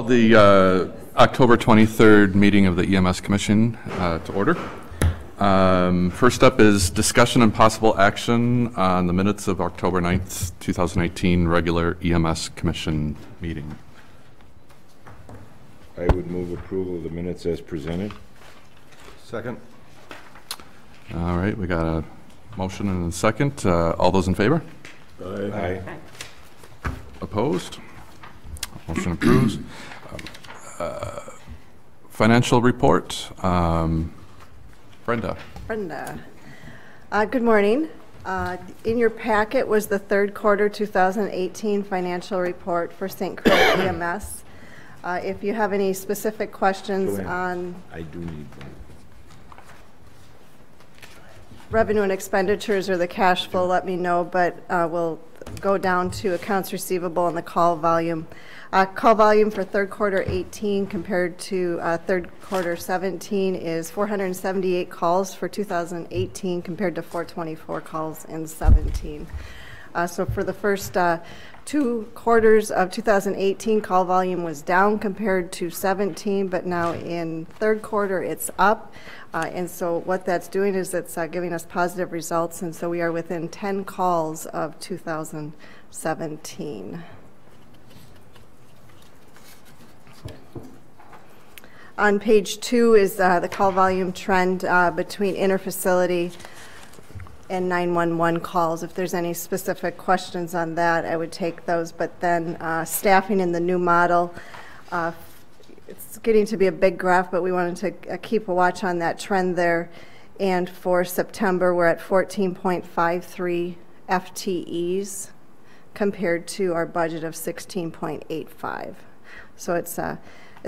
Call the October 23rd meeting of the EMS Commission to order. First up is discussion and possible action on the minutes of October 9th, 2018 regular EMS Commission meeting. I would move approval of the minutes as presented. Second. All right, we got a motion and a second. All those in favor? Aye. Opposed? Motion approves. Financial report. Brenda. Good morning. In your packet was the third quarter 2018 financial report for St. Croix EMS. If you have any specific questions on I do need one. revenue and expenditures or the cash flow, let me know, but we'll go down to accounts receivable and the call volume. Call volume for third quarter 18 compared to third quarter 17 is 478 calls for 2018 compared to 424 calls in 17. So for the first 2 quarters of 2018, call volume was down compared to 17, but now in third quarter it's up. And so what that's doing is it's giving us positive results, and so we are within 10 calls of 2017. On page 2 is the call volume trend between interfacility and 911 calls. If there's any specific questions on that, I would take those. But then staffing in the new model, it's getting to be a big graph, but we wanted to keep a watch on that trend there. And for September, we're at 14.53 FTEs compared to our budget of 16.85. So it's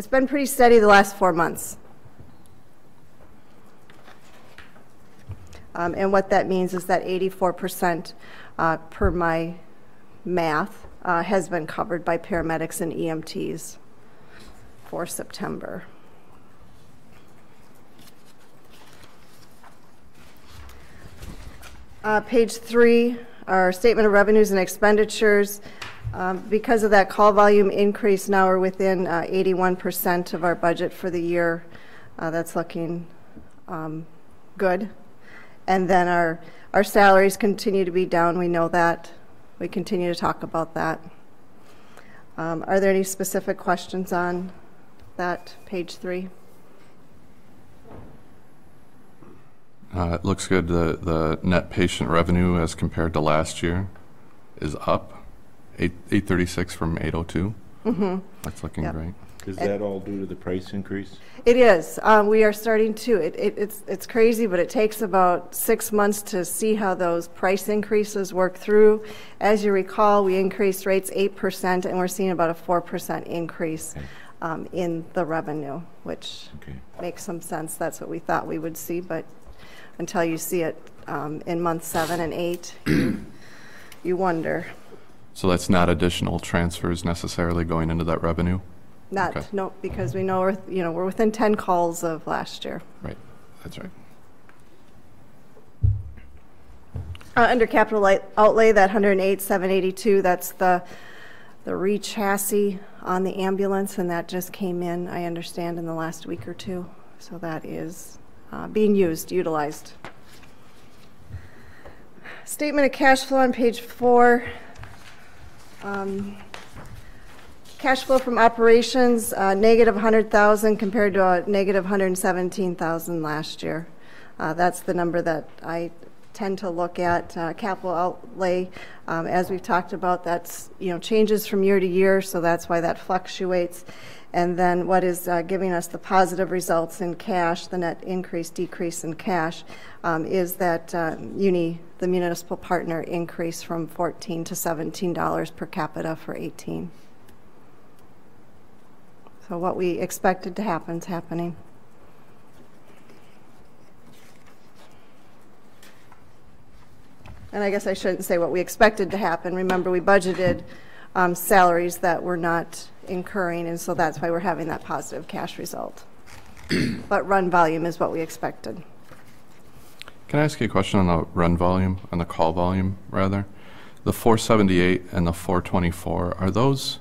been pretty steady the last 4 months. And what that means is that 84% per my math has been covered by paramedics and EMTs for September. Page 3, our statement of revenues and expenditures. Because of that call volume increase, now we're within 81% of our budget for the year. That's looking good. And then our salaries continue to be down. We know that. We continue to talk about that. Are there any specific questions on that, page 3? It looks good. The net patient revenue as compared to last year is up. 836 from 802. Mm-hmm. That's looking great. Is that all due to the price increase? It is. We are starting to. It's crazy, but it takes about 6 months to see how those price increases work through. As you recall, we increased rates 8%, and we're seeing about a 4% increase in the revenue, which makes some sense. That's what we thought we would see, but until you see it in month 7 and 8, you wonder. So that's not additional transfers necessarily going into that revenue? No, because we know we're within 10 calls of last year. Right, that's right. Under capital outlay, that 108,782, that's the re-chassis on the ambulance, and that just came in, I understand, in the last week or 2. So that is being utilized. Statement of cash flow on page 4. Cash flow from operations, negative 100,000 compared to a negative 117,000 last year. That's the number that I tend to look at. Capital outlay, as we've talked about, that's changes from year to year, so that's why that fluctuates. And then what is giving us the positive results in cash, the net increase, decrease in cash, is that the municipal partner increase from $14 to $17 per capita for 18. So what we expected to happen is happening. And I guess I shouldn't say what we expected to happen. Remember, we budgeted salaries that we're not incurring, and so that's why we're having that positive cash result. But run volume is what we expected. Can I ask you a question on the run volume, on the call volume, rather? The 478 and the 424, are those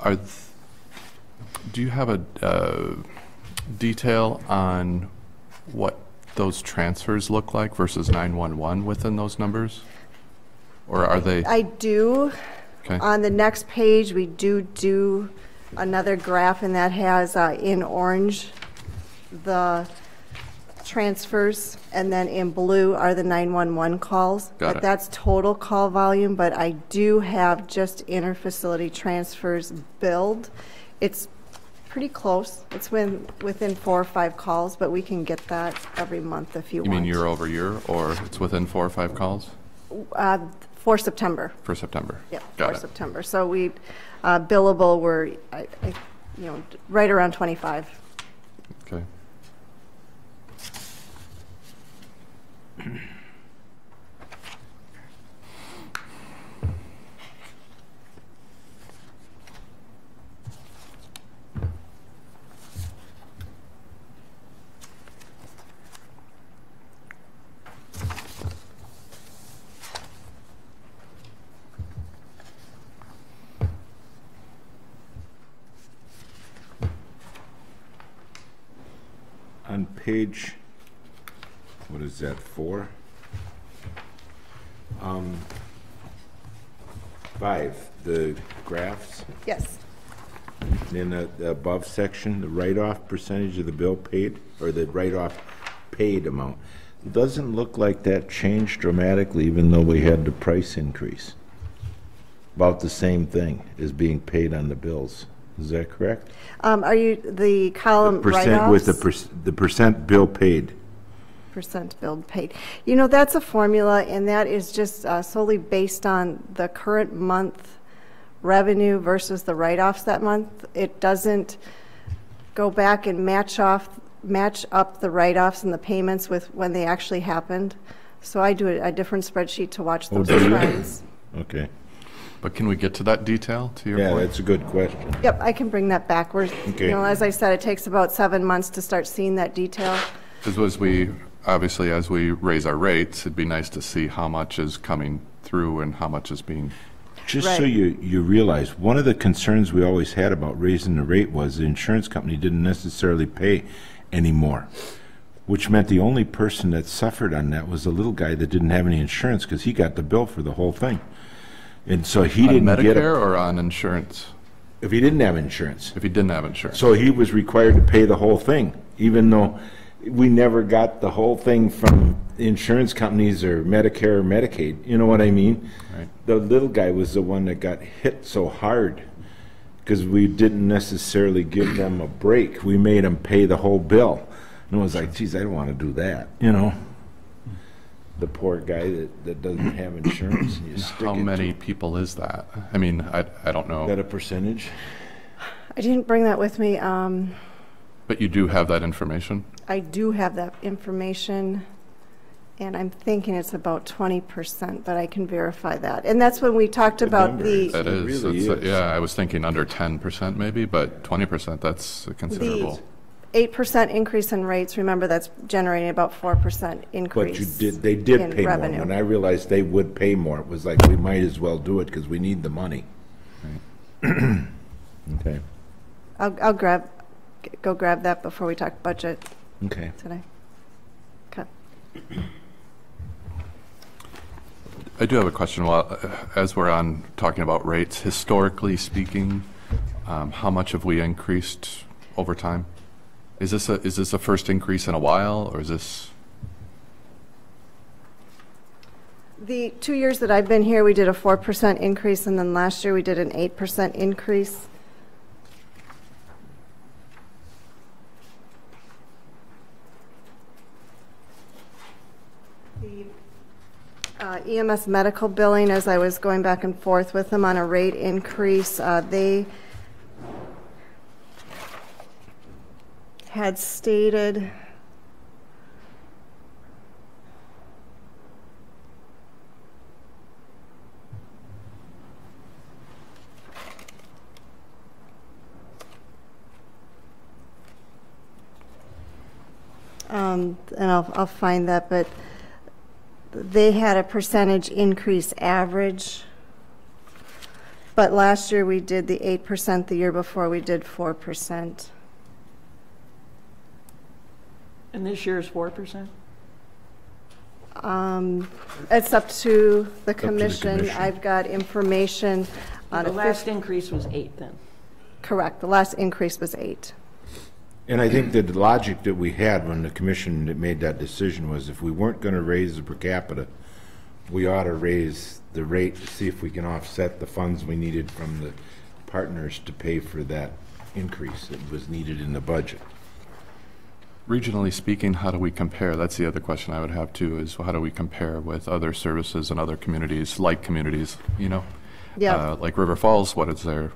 Do you have a detail on what those transfers look like versus 911 within those numbers? Or are they? I do. Okay. On the next page, we do another graph, and that has in orange the transfers, and then in blue are the 911 calls. Got But it. that's total call volume, but I do have just interfacility transfers billed. It's pretty close. It's within 4 or 5 calls, but we can get that every month if you You want. mean year over year, or it's within 4 or 5 calls For September. for September? Yeah, Got for it. September. So we, billable, were, right around 25. Okay. On page, what is that, 4? 5, the graphs, Yes. in the above section, the write-off percentage of the bill paid, or the write-off paid amount. It doesn't look like that changed dramatically, even though we had the price increase. About the same thing as being paid on the bills. Is that correct? Are you, the column Percent with write-offs? the percent bill paid. Percent billed paid. That's a formula, and that is just solely based on the current month revenue versus the write-offs that month. It doesn't go back and match up the write-offs and the payments with when they actually happened. So I do a different spreadsheet to watch those do you? trends. Okay. But can we get to that detail, to your Yeah, point? that's a good question. Yep, I can bring that back. Okay. As I said, it takes about 7 months to start seeing that detail. Because obviously, as we raise our rates, it'd be nice to see how much is coming through and how much is being, Just so Right. you realize, one of the concerns we always had about raising the rate was the insurance company didn't necessarily pay anymore, which meant the only person that suffered on that was the little guy that didn't have any insurance because he got the bill for the whole thing. And so he on didn't get Medicare it or on insurance? if he didn't have insurance. If he didn't have insurance? So he was required to pay the whole thing, even though we never got the whole thing from insurance companies or Medicare or Medicaid. You know what I mean? Right. The little guy was the one that got hit so hard because we didn't necessarily give them a break. We made them pay the whole bill. And it was like, geez, I don't want to do that, The poor guy that doesn't have insurance. And you stick How it many people is that? I mean, I don't to, is that know. a percentage? I didn't bring that with me. But you do have that information? I do have that information, and I'm thinking it's about 20%, but I can verify that. And that's when we talked about number. the, That It is. really It's- is. Yeah, I was thinking under 10% maybe, but 20%, that's considerable. 8% increase in rates. Remember, that's generating about 4% increase. But they did in pay more. revenue. When I realized they would pay more, it was like, we might as well do it because we need the money. Okay, I'll go grab that before we talk budget okay. today. Okay. I do have a question. As we're on talking about rates, historically speaking, how much have we increased over time? Is this a first increase in a while, or is this? The 2 years that I've been here, we did a 4% increase, and then last year we did an 8% increase. The EMS medical billing, as I was going back and forth with them on a rate increase, they had stated and I'll find that, but they had a percentage increase average But last year, we did the 8%. The year before, we did 4%. And this year's 4%? It's up to the commission. commission. I've got information on The a last increase was 8 then. correct. The last increase was 8. And I think that the logic that we had when the commission that made that decision was if we weren't going to raise the per capita, we ought to raise the rate to see if we can offset the funds we needed from the partners to pay for that increase that was needed in the budget. Regionally speaking, how do we compare? That's the other question I would have too, is how do we compare with other services and other communities, like communities, you know? Yeah. Like River Falls, what is there?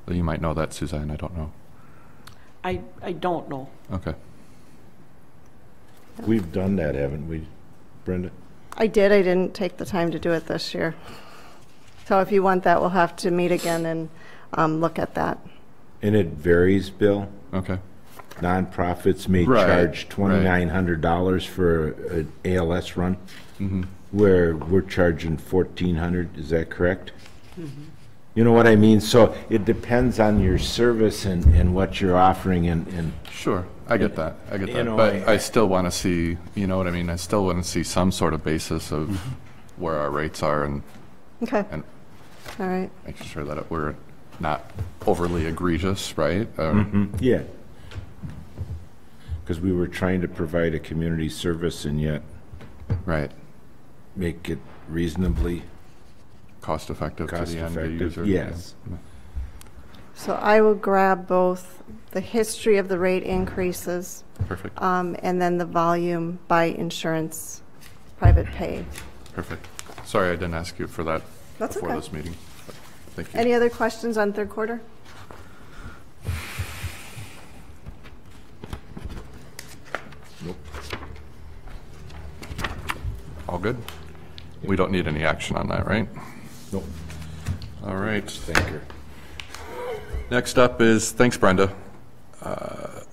You might know that, Suzanne, I don't know. I don't know. Okay. We've done that, haven't we, Brenda? I did. I didn't take the time to do it this year. So if you want that, we'll have to meet again and look at that. And it varies, Bill. Okay. Nonprofits may Right, charge $2,900 for an ALS run, Mm-hmm. where we're charging $1,400. Is that correct? You know what I mean? So it depends on your service and what you're offering and Sure, I get that, I get You that. know, But I still want to see, you know what I mean? I still want to see some sort of basis of where our rates are and Okay. And- All right. making sure that we're not overly egregious, right? yeah. Because we were trying to provide a community service and yet Right, make it reasonably cost effective to cost the end effective. user. Yes. So I will grab both the history of the rate increases Perfect, and then the volume by insurance, private pay. perfect. Sorry I didn't ask you for that That's before okay. this meeting. But thank you. Any other questions on third quarter? Nope. All good? We don't need any action on that, right? Nope. All right. Thank you. Next up is, thanks Brenda.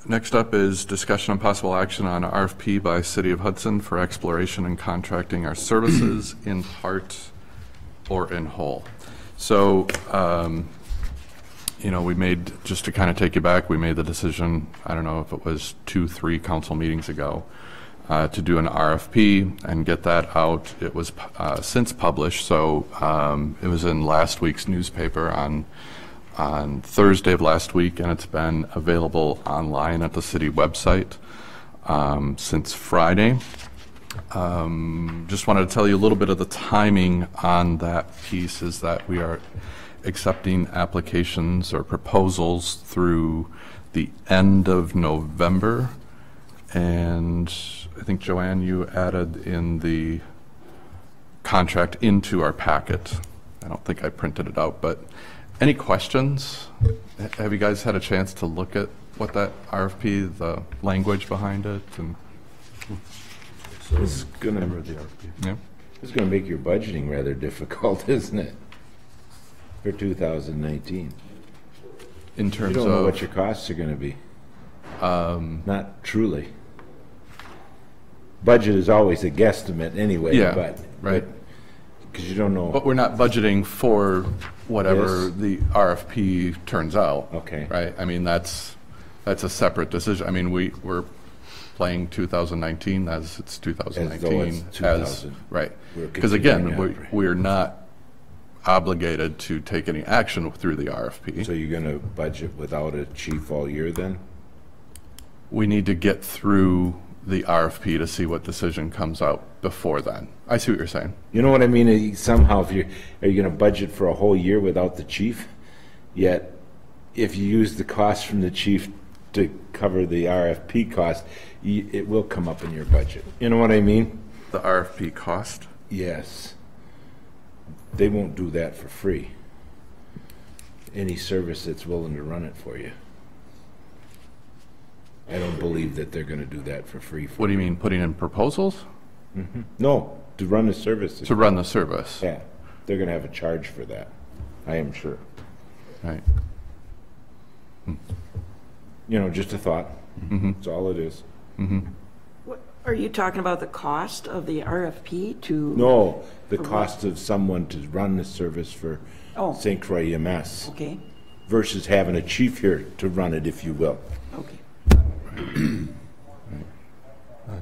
Next up is discussion on possible action on RFP by City of Hudson for exploration and contracting our services in part or in whole. So, you know, we made, just to kind of take you back, we made the decision, I don't know if it was 2-3 council meetings ago, to do an RFP and get that out. It was since published, so it was in last week's newspaper on Thursday of last week, and it's been available online at the city website since Friday. Just wanted to tell you a little bit of the timing on that piece is that we are accepting applications or proposals through the end of November. And I think, Joanne, you added in the contract into our packet. I don't think I printed it out, but any questions? Have you guys had a chance to look at what that RFP, the language behind it? And So it's gonna yeah. make your budgeting rather difficult, isn't it? For 2019. In You terms don't know what of, your costs are gonna be. Not truly. Budget is always a guesstimate anyway, Yeah, but. right. Because you don't know. but we're not budgeting for whatever Yes. the RFP turns out. Okay. Right? I mean, that's a separate decision. I mean, we're playing 2019 as it's 2019. 2000. Right. We're Because again, continuing on. we're not obligated to take any action through the RFP. So you're gonna budget without a chief all year then? We need to get through the RFP to see what decision comes out before then. I see what you're saying. You know what I mean? Somehow, are you gonna budget for a whole year without the chief? Yet, if you use the cost from the chief to cover the RFP cost, it will come up in your budget. You know what I mean? The RFP cost? Yes. They won't do that for free. Any service that's willing to run it for you. I don't believe that they're gonna do that for free. What do you mean, putting in proposals? No, to run the service. To run the service? Yeah, they're gonna have a charge for that. I am sure. Right. You know, just a thought. That's all it is. Are you talking about the cost of the RFP to? No, the For what? cost of someone to run the service for Oh. St. Croix EMS Okay, versus having a chief here to run it, if you will. okay.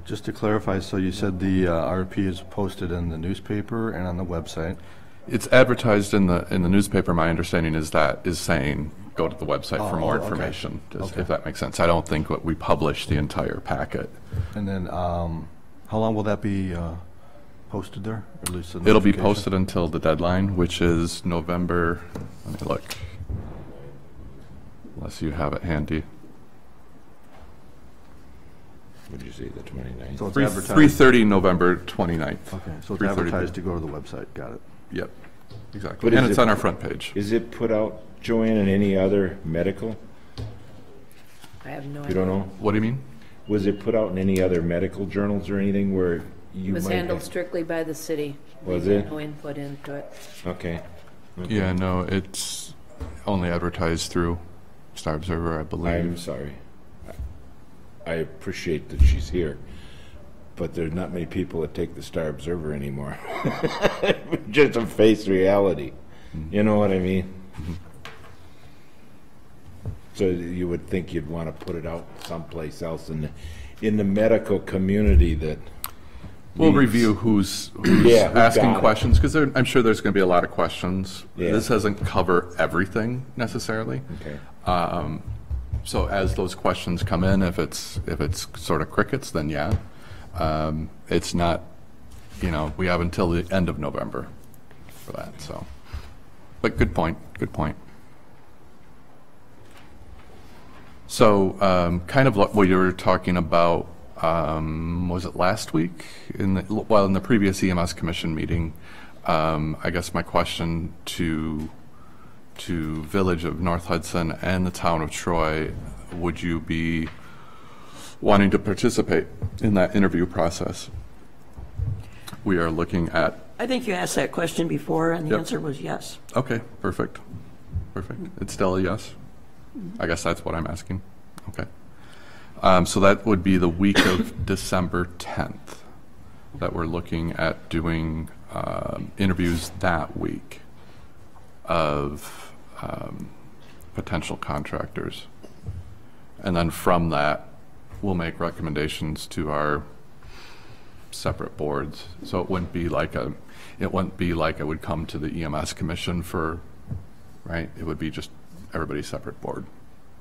Just to clarify, so you said the RFP is posted in the newspaper and on the website. It's advertised in the newspaper. My understanding is saying, go to the website for more okay. information, Okay. if that makes sense. I don't think we publish the entire packet. And then, how long will that be posted there? Or at least the It'll be notification? posted until the deadline, which is November, let me look, unless you have it handy. Would you say the 29th? So it's 3:30 November 29th. Okay, so it's 3:30. advertised to go to the website, got it. Yep, exactly. But And is it's it- on our front page. Is it put out, Joanne, in any other medical? I have no You idea. don't know? What do you mean? Was it put out in any other medical journals or anything where It you was might handled have? strictly by the city. Was We had it? no input into it. Okay. Yeah, no, it's only advertised through Star Observer, I I'm believe. sorry. I appreciate that she's here, but there's not many people that take the Star Observer anymore. Just to face reality. You know what I mean? So you would think you'd want to put it out someplace else in the medical community that. We'll needs- review who's Yeah, who asking got it. questions, because I'm sure there's going to be a lot of questions. Yeah. This doesn't cover everything necessarily. Okay. So as those questions come in, if it's sort of crickets, then yeah. It's not, we have until the end of November for that, so. But good point, good point. So kind of what you were talking about, was it last week? In the previous EMS Commission meeting, I guess my question to Village of North Hudson and the town of Troy, would you be wanting to participate in that interview process? We are looking at, I think you asked that question before, and the Yep. answer was yes. okay, perfect. It's still a yes? I guess that's what I'm asking. Okay. So that would be the week of December 10th that we're looking at doing interviews that week of potential contractors. And then from that, we'll make recommendations to our separate boards. So it wouldn't be like it would come to the EMS Commission right? It would be just everybody's separate board.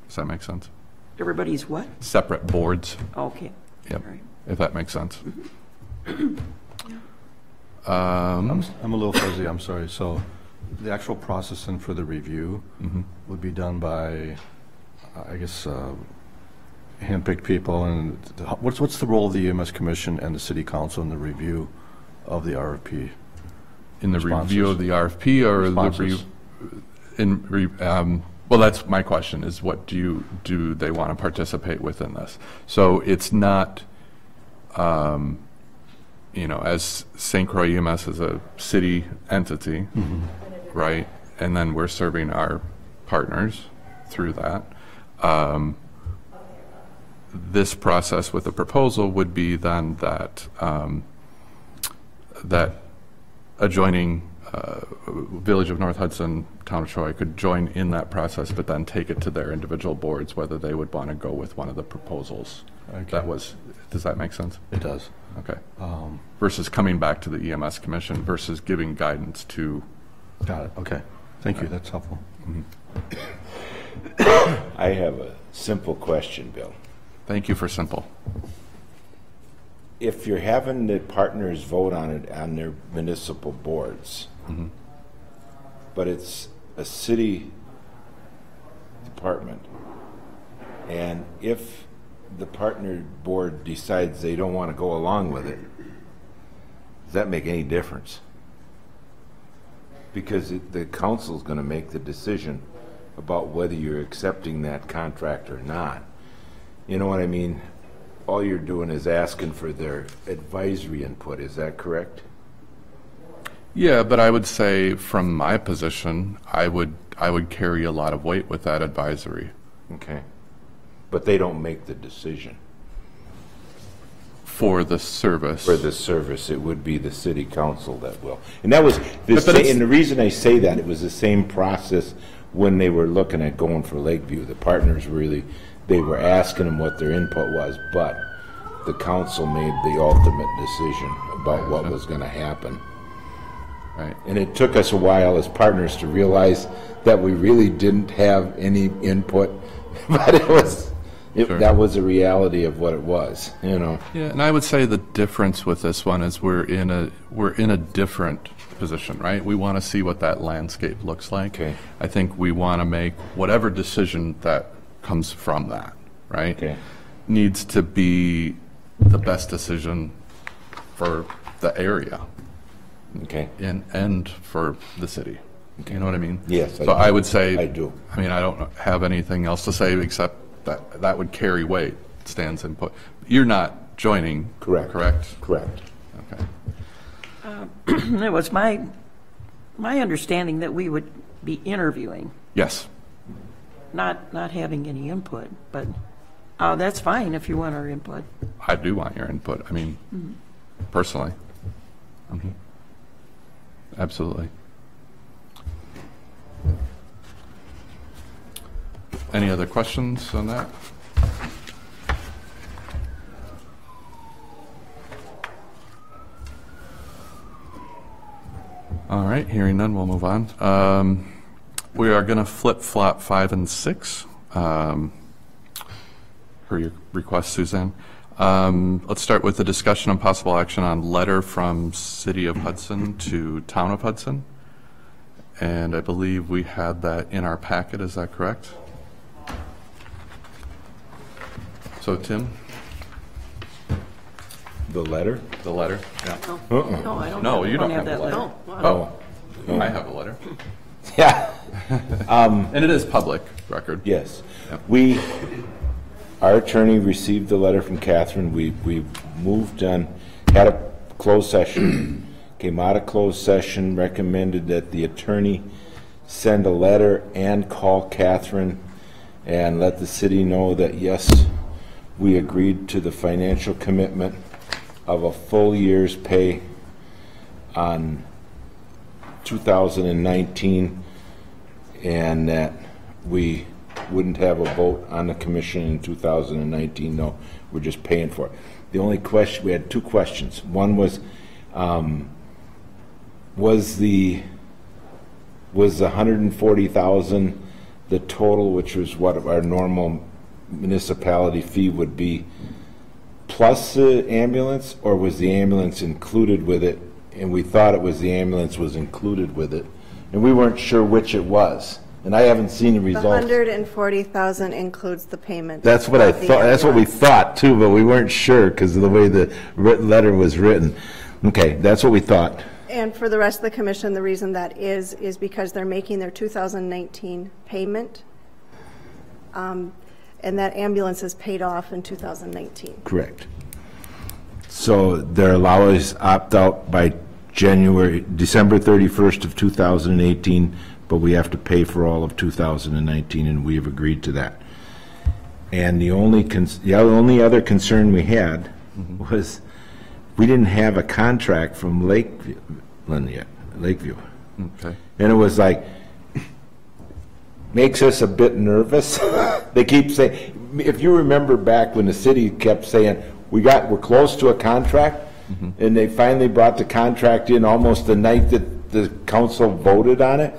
Does that make sense? Everybody's what? Separate boards, Okay. yep, All right. if that makes sense. I'm a little fuzzy, I'm sorry. So the actual processing for the review would be done by, I guess, handpicked people, and what's the role of the EMS Commission and the City Council in the review of the RFP? In the review of the RFP or Responses. well, that's my question, is what do they want to participate within this? So it's not, as St. Croix EMS is a city entity, right? And then we're serving our partners through that. This process with the proposal would be then that that adjoining Village of North Hudson, Town of Troy could join in that process, but then take it to their individual boards, whether they would want to go with one of the proposals. Okay. Does that make sense? It does. Okay. Versus coming back to the EMS Commission versus giving guidance to. Got it, okay. Thank you, that's helpful. I have a simple question, Bill. Thank you for simple. If you're having the partners vote on it on their municipal boards, but it's a city department, and if the partner board decides they don't want to go along with it, does that make any difference? Because the council's going to make the decision about whether you're accepting that contract or not. You know what I mean? All you're doing is asking for their advisory input, is that correct? Yeah, but I would say from my position, I would carry a lot of weight with that advisory. Okay. But they don't make the decision. for the service. For the service, it would be the city council that will. And that was, it's- and the reason I say that, it was the same process when they were looking at going for Lakeview. The partners really, they were asking them what their input was, but the council made the ultimate decision about what was going to happen. Right. And it took us a while as partners to realize that we really didn't have any input, but it was, Sure. that was a reality of what it was, you know. Yeah, and I would say the difference with this one is we're in a different position, right? We want to see what that landscape looks like. Okay. I think we want to make whatever decision that comes from that, right? Okay. Needs to be the best decision for the area Okay. and for the city. You know what I mean? Yes, I So do. I would say. I do. I mean, I don't have anything else to say except that would carry weight, Stan's input. You're not joining. Correct. Correct? Correct. Okay. It was my understanding that we would be interviewing, Yes. not having any input, but that's fine if you want our input. I do want your input. I mean, personally. Mhm. Absolutely. Any other questions on that? All right, hearing none, we'll move on. We are going to flip-flop 5 and 6. Per your request, Suzanne. Let's start with the discussion on possible action on letter from City of Hudson to Town of Hudson. And I believe we had that in our packet, is that correct? So, Tim, The letter? the letter? Yeah. No, I don't. No, you don't have the that letter. letter. Oh, I have the letter. Yeah. And it is public record. Yes. Yep. Our attorney received the letter from Catherine. We moved on, had a closed session, came out of closed session, recommended that the attorney send a letter and call Catherine and let the city know that, yes, we agreed to the financial commitment of a full year's pay on 2019, and that we wouldn't have a vote on the commission in 2019. No, we're just paying for it. The only question, we had two questions. One was the 140,000 the total, which was what our normal municipality fee would be, plus the ambulance, or was the ambulance included with it? And we thought it was the ambulance was included with it, and we weren't sure which it was. And I haven't seen the The results. 140,000 includes the payment. That's what I of the thought. That's what we ambulance. thought too, but we weren't sure because of the way the letter was written. Okay, that's what we thought. And for the rest of the commission, the reason that is because they're making their 2019 payment, and that ambulance is paid off in 2019. Correct. So their allowance opt out by December 31st of 2018, but we have to pay for all of 2019, and we have agreed to that. And the only other concern we had was we didn't have a contract from Lakeview yet. Okay. And it was like, makes us a bit nervous. They keep saying, if you remember back when the city kept saying, we're close to a contract, and they finally brought the contract in almost the night that the council voted on it,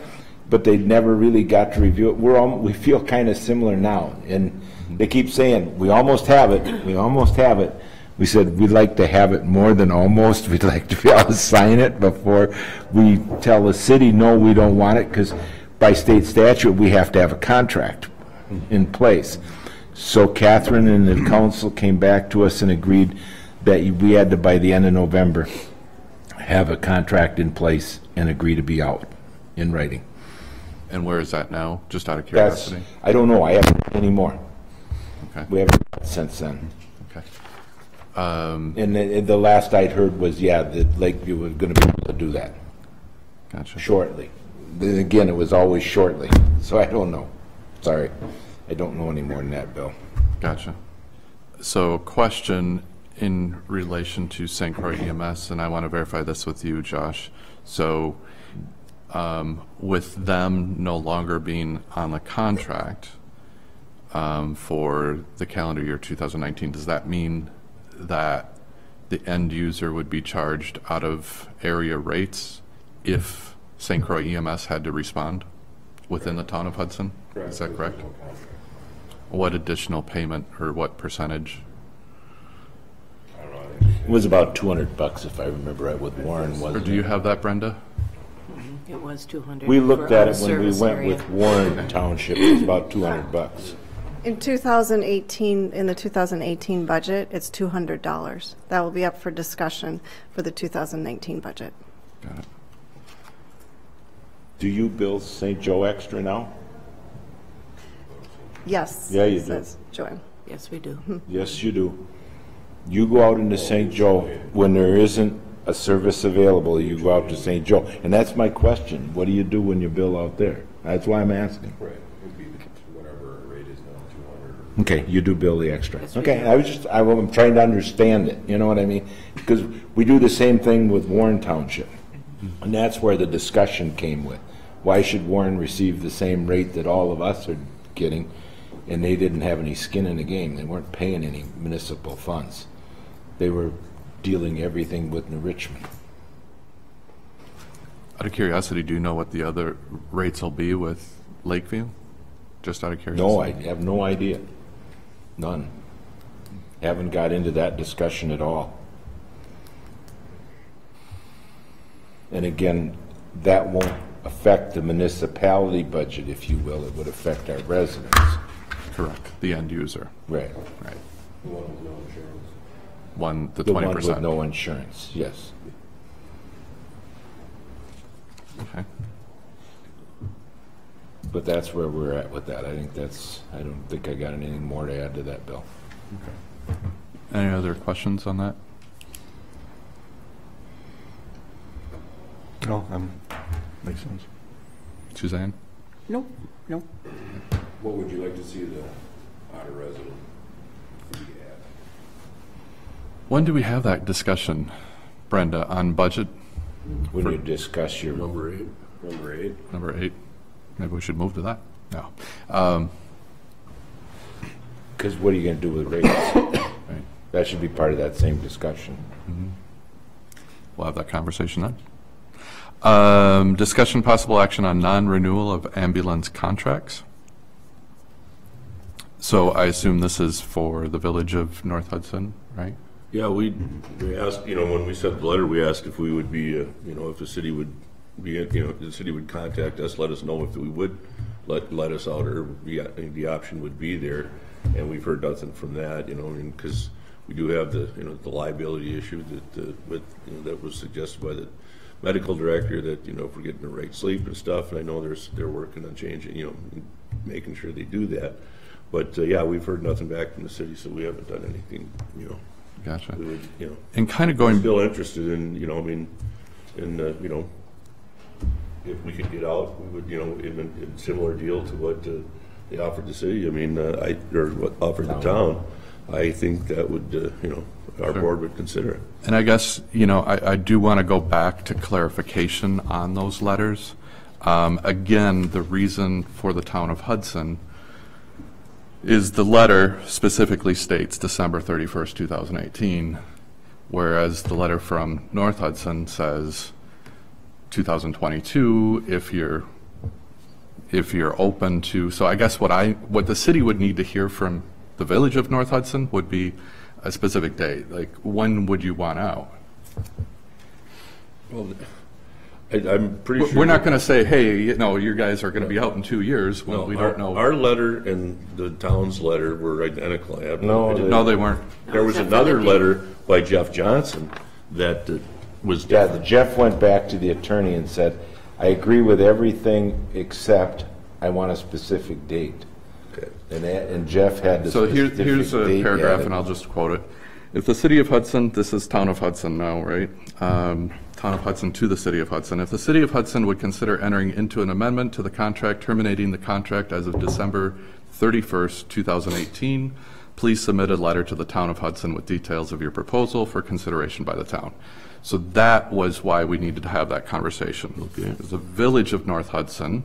but they never really got to review it. We feel kind of similar now, and they keep saying, we almost have it, we almost have it. We said, we'd like to have it more than almost. We'd like to be able to sign it before we tell the city, no, we don't want it, because by state statute, we have to have a contract in place. So Catherine and the council came back to us and agreed that we had to, by the end of November, have a contract in place and agree to be out in writing. And where is that now? Just out of That's, curiosity. I don't know, I haven't heard any more. Okay. We haven't heard since then. Okay. And the last I'd heard was, yeah, that Lakeview was going to be able to do that Gotcha. shortly. Then again, it was always shortly, so I don't know. Sorry, I don't know any more than that, Bill. Gotcha. So question, in relation to St. Croix EMS, and I want to verify this with you, Josh. So with them no longer being on the contract for the calendar year 2019, does that mean that the end user would be charged out of area rates if St. Croix EMS had to respond within the town of Hudson? Is that correct? What additional payment or what percentage? It was about $200 if I remember right with Warren, Or wasn't do you it? have that, Brenda? It was 200. We looked for at our it when we service went area. with Warren Township, it was about $200. In 2018, in the 2018 budget, it's $200. That will be up for discussion for the 2019 budget. Got it. Do you bill St. Joe extra now? Yes. Yeah, you do. says Joanne. Yes, we do. Yes, you do. You go out into St. Joe when there isn't a service available, you go out to St. Joe. And that's my question. What do you do when you bill out there? That's why I'm asking. Right, would be whatever our rate is now, 200. Okay, you do bill the extra. Yes, we Okay, do. I'm trying to understand it, you know what I mean? Because we do the same thing with Warren Township. And that's where the discussion came with. Why should Warren receive the same rate that all of us are getting? And they didn't have any skin in the game. They weren't paying any municipal funds. They were dealing everything with New Richmond. Out of curiosity, do you know what the other rates will be with Lakeview? Just out of curiosity. No, I have no idea. None. Haven't got into that discussion at all. And again, that won't affect the municipality budget, if you will. It would affect our residents. Correct. The end user. Right. Right. The one with no insurance. The The 20%. one with no insurance, yes. Okay. But that's where we're at with that. I don't think I got anything more to add to that, Bill. Any other questions on that? No, makes sense. Suzanne? Nope, nope. What would you like to see the outer resident fee at? When do we have that discussion, Brenda, on budget When you discuss your, Number 8. Number 8. number 8? Maybe we should move to that. No. because what are you going to do with rates? Right. That should be part of that same discussion. We'll have that conversation then. Discussion possible action on non-renewal of ambulance contracts. So I assume this is for the village of North Hudson, right? Yeah, we asked, when we sent the letter, we asked if we would be, if the city would be, the city would contact us, let us know if we would let us out, or the option would be there. And we've heard nothing from that, because we do have the, the liability issue that was suggested by the medical director, that, if we're getting the right sleep and stuff, and I know they're working on changing, making sure they do that. But, yeah, we've heard nothing back from the city, so we haven't done anything, Gotcha. we would, And kind of we're going, still interested in, if we could get out, we would, in similar deal to what they offered the city, or what offered the town. I think that would, our board would consider it. and I guess, I do want to go back to clarification on those letters. Again, the reason for the town of Hudson is the letter specifically states December 31st, 2018, whereas the letter from North Hudson says 2022 if you're open to. So I guess what the city would need to hear from the village of North Hudson would be a specific date. Like, when would you want out? Well, I'm pretty sure. We're not going to say, hey, you guys are going to be out in 2 years when No, we don't know. Our letter and the town's letter were identical. No, they weren't. There was another letter by Jeff Johnson that was Yeah, different. Jeff went back to the attorney and said, I agree with everything except I want a specific date. Okay. And Jeff had the So specific date. here's a paragraph, added. and I'll just quote it. If the city of Hudson, this is town of Hudson now, right? Town of Hudson to the City of Hudson. If the City of Hudson would consider entering into an amendment to the contract terminating the contract as of December 31st, 2018, please submit a letter to the Town of Hudson with details of your proposal for consideration by the town. So that was why we needed to have that conversation. Okay. As the Village of North Hudson,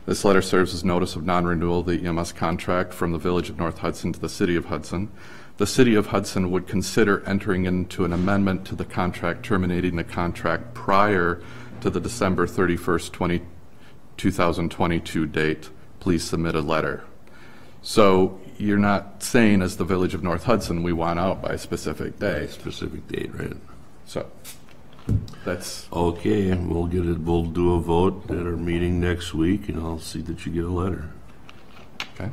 this letter serves as notice of non-renewal of the EMS contract from the Village of North Hudson to the City of Hudson. The City of Hudson would consider entering into an amendment to the contract terminating the contract prior to the December 31st, 2022 date. Please submit a letter. So you're not saying, as the Village of North Hudson, we want out by a specific day. Specific date, right? So that's okay. We'll get it. We'll do a vote at our meeting next week, and I'll see that you get a letter. okay.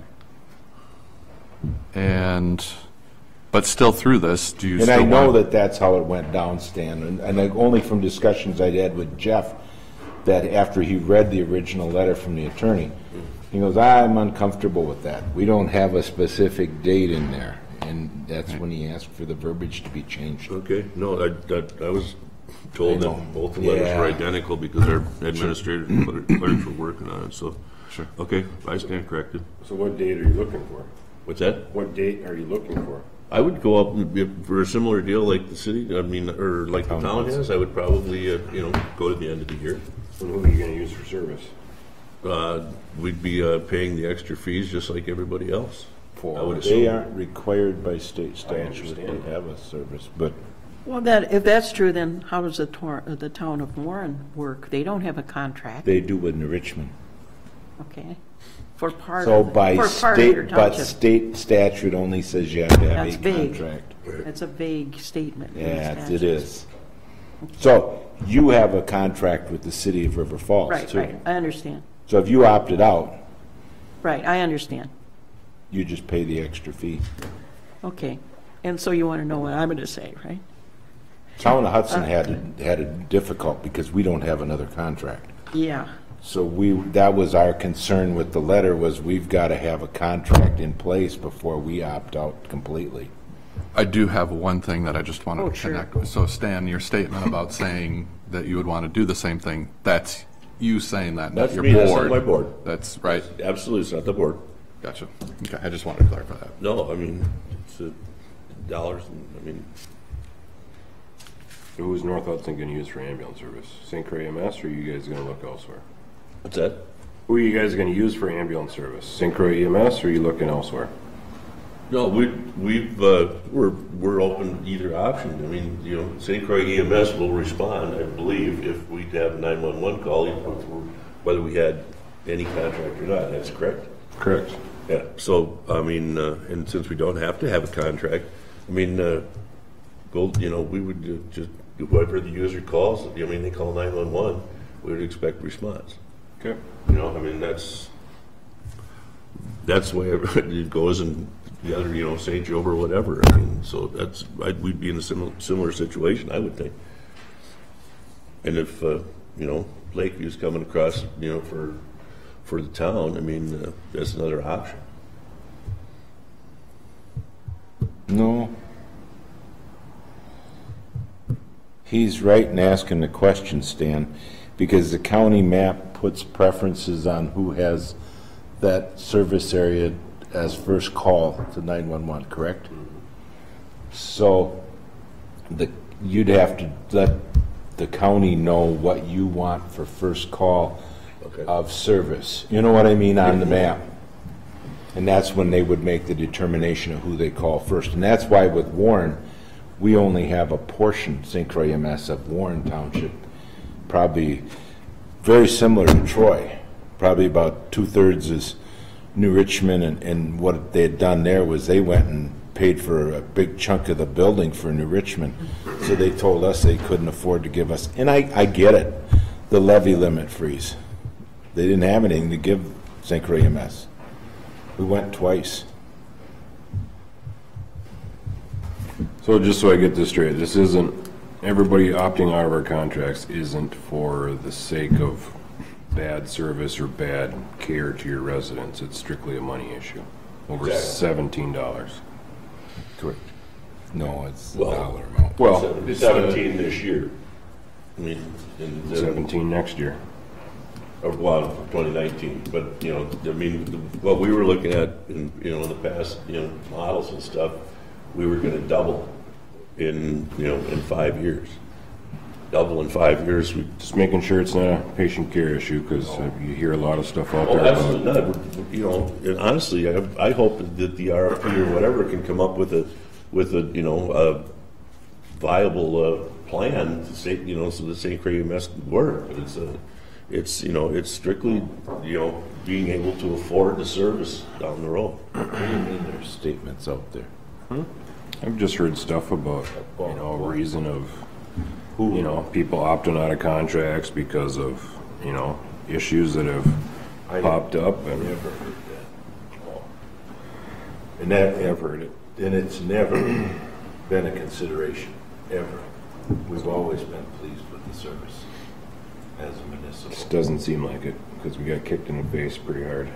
But still through this, do you And still I know want? that that's how it went down, Stan, and only from discussions I had with Jeff, that after he read the original letter from the attorney, he goes, I'm uncomfortable with that. We don't have a specific date in there. And that's when he asked for the verbiage to be changed. Okay. No, I was told I know. that both the letters Yeah. were identical because our administrators and clerks were working on it. So, Sure. Okay, I stand corrected. So what date are you looking for? What's that? What date are you looking for? I would go up for a similar deal like the city. I mean, or like the town has. I would probably, go to the end of the year. And who are you gonna use for service? We'd be paying the extra fees just like everybody else. I would They assume. aren't required by state statute understand. to have a service, but Well, if that's true, then how does the town of Warren work? They don't have a contract, they do in Richmond. okay? For part So of, by for part of your state, but township. state statute only says you have to have That's a vague. contract. That's a vague statement. in the Yeah, it statutes. is. So you have a contract with the city of River Falls, Right, too. right, I understand. So if you opted out, Right, I understand. you just pay the extra fee. Okay. And so you want to know what I'm going to say, right? Town of Hudson had it difficult because we don't have another contract. Yeah. So that was our concern with the letter, was we've got to have a contract in place before we opt out completely. I do have one thing that I just wanted Oh, to sure. connect with. So Stan, your statement about saying that you would want to do the same thing, that's you saying that, not That's your me, board. that's not my board. That's right. Absolutely, it's not the board. Gotcha. Okay, I just wanted to clarify that. No, I mean, it's dollars. I mean, So who's North Hudson gonna use for ambulance service? St. Croix EMS, or are you guys gonna look elsewhere? what's that? Who are you guys gonna use for ambulance service? St. Croix EMS, or are you looking elsewhere? No, we're open to either option. I mean, St. Croix EMS will respond, I believe, if we have a 911 call, whether we had any contract or not. That's correct. Correct. Yeah. So I mean, and since we don't have to have a contract, I mean, we would just whoever the user calls. I mean, they call 911. We would expect response. Okay. I mean, that's the way it goes in the other, St. Job or whatever. I mean, so we'd be in a similar situation, I would think. And if, Lakeview's coming across, for the town, I mean, that's another option. No. He's right in asking the question, Stan, because the county map puts preferences on who has that service area as first call to 911, correct? So you'd have to let the county know what you want for first call of service. You know what I mean, on the map? And that's when they would make the determination of who they call first. And that's why with Warren, we only have a portion, St. Croix EMS, of Warren Township, probably very similar to Troy. Probably about 2/3 is New Richmond, and what they had done there was they went and paid for a big chunk of the building for New Richmond. So they told us they couldn't afford to give us, and I get it, the levy limit freeze. They didn't have anything to give St. Croix EMS. We went twice. So just so I get this straight, this isn't, everybody opting out of our contracts isn't for the sake of bad service or bad care to your residents. It's strictly a money issue. Over $17. Correct. No, it's Well, dollar amount. Well, 17 this year. I mean, in 17 next year. well, 2019, but, you know, I mean, what we were looking at in, you know, in the past, you know, models and stuff, we were gonna double in, you know, in 5 years. Double in 5 years. Just making sure it's not a patient care issue, because you hear a lot of stuff out Oh, there absolutely about. not. You know, and honestly, I hope that the RFP or whatever can come up with a, you know, a viable plan to say, you know, so the St. Croix EMS can work. But it's, you know, it's strictly, you know, being able to afford the service down the road. What do you mean there's statements out there? I've just heard stuff about, you know, a reason of, you know, people opting out of contracts because of, you know, issues that have popped up. I And never heard that. And that, I've heard it. and it's never been a consideration, ever. We've always been pleased with the service as a Just municipal. doesn't seem like it, because we got kicked in the face pretty hard.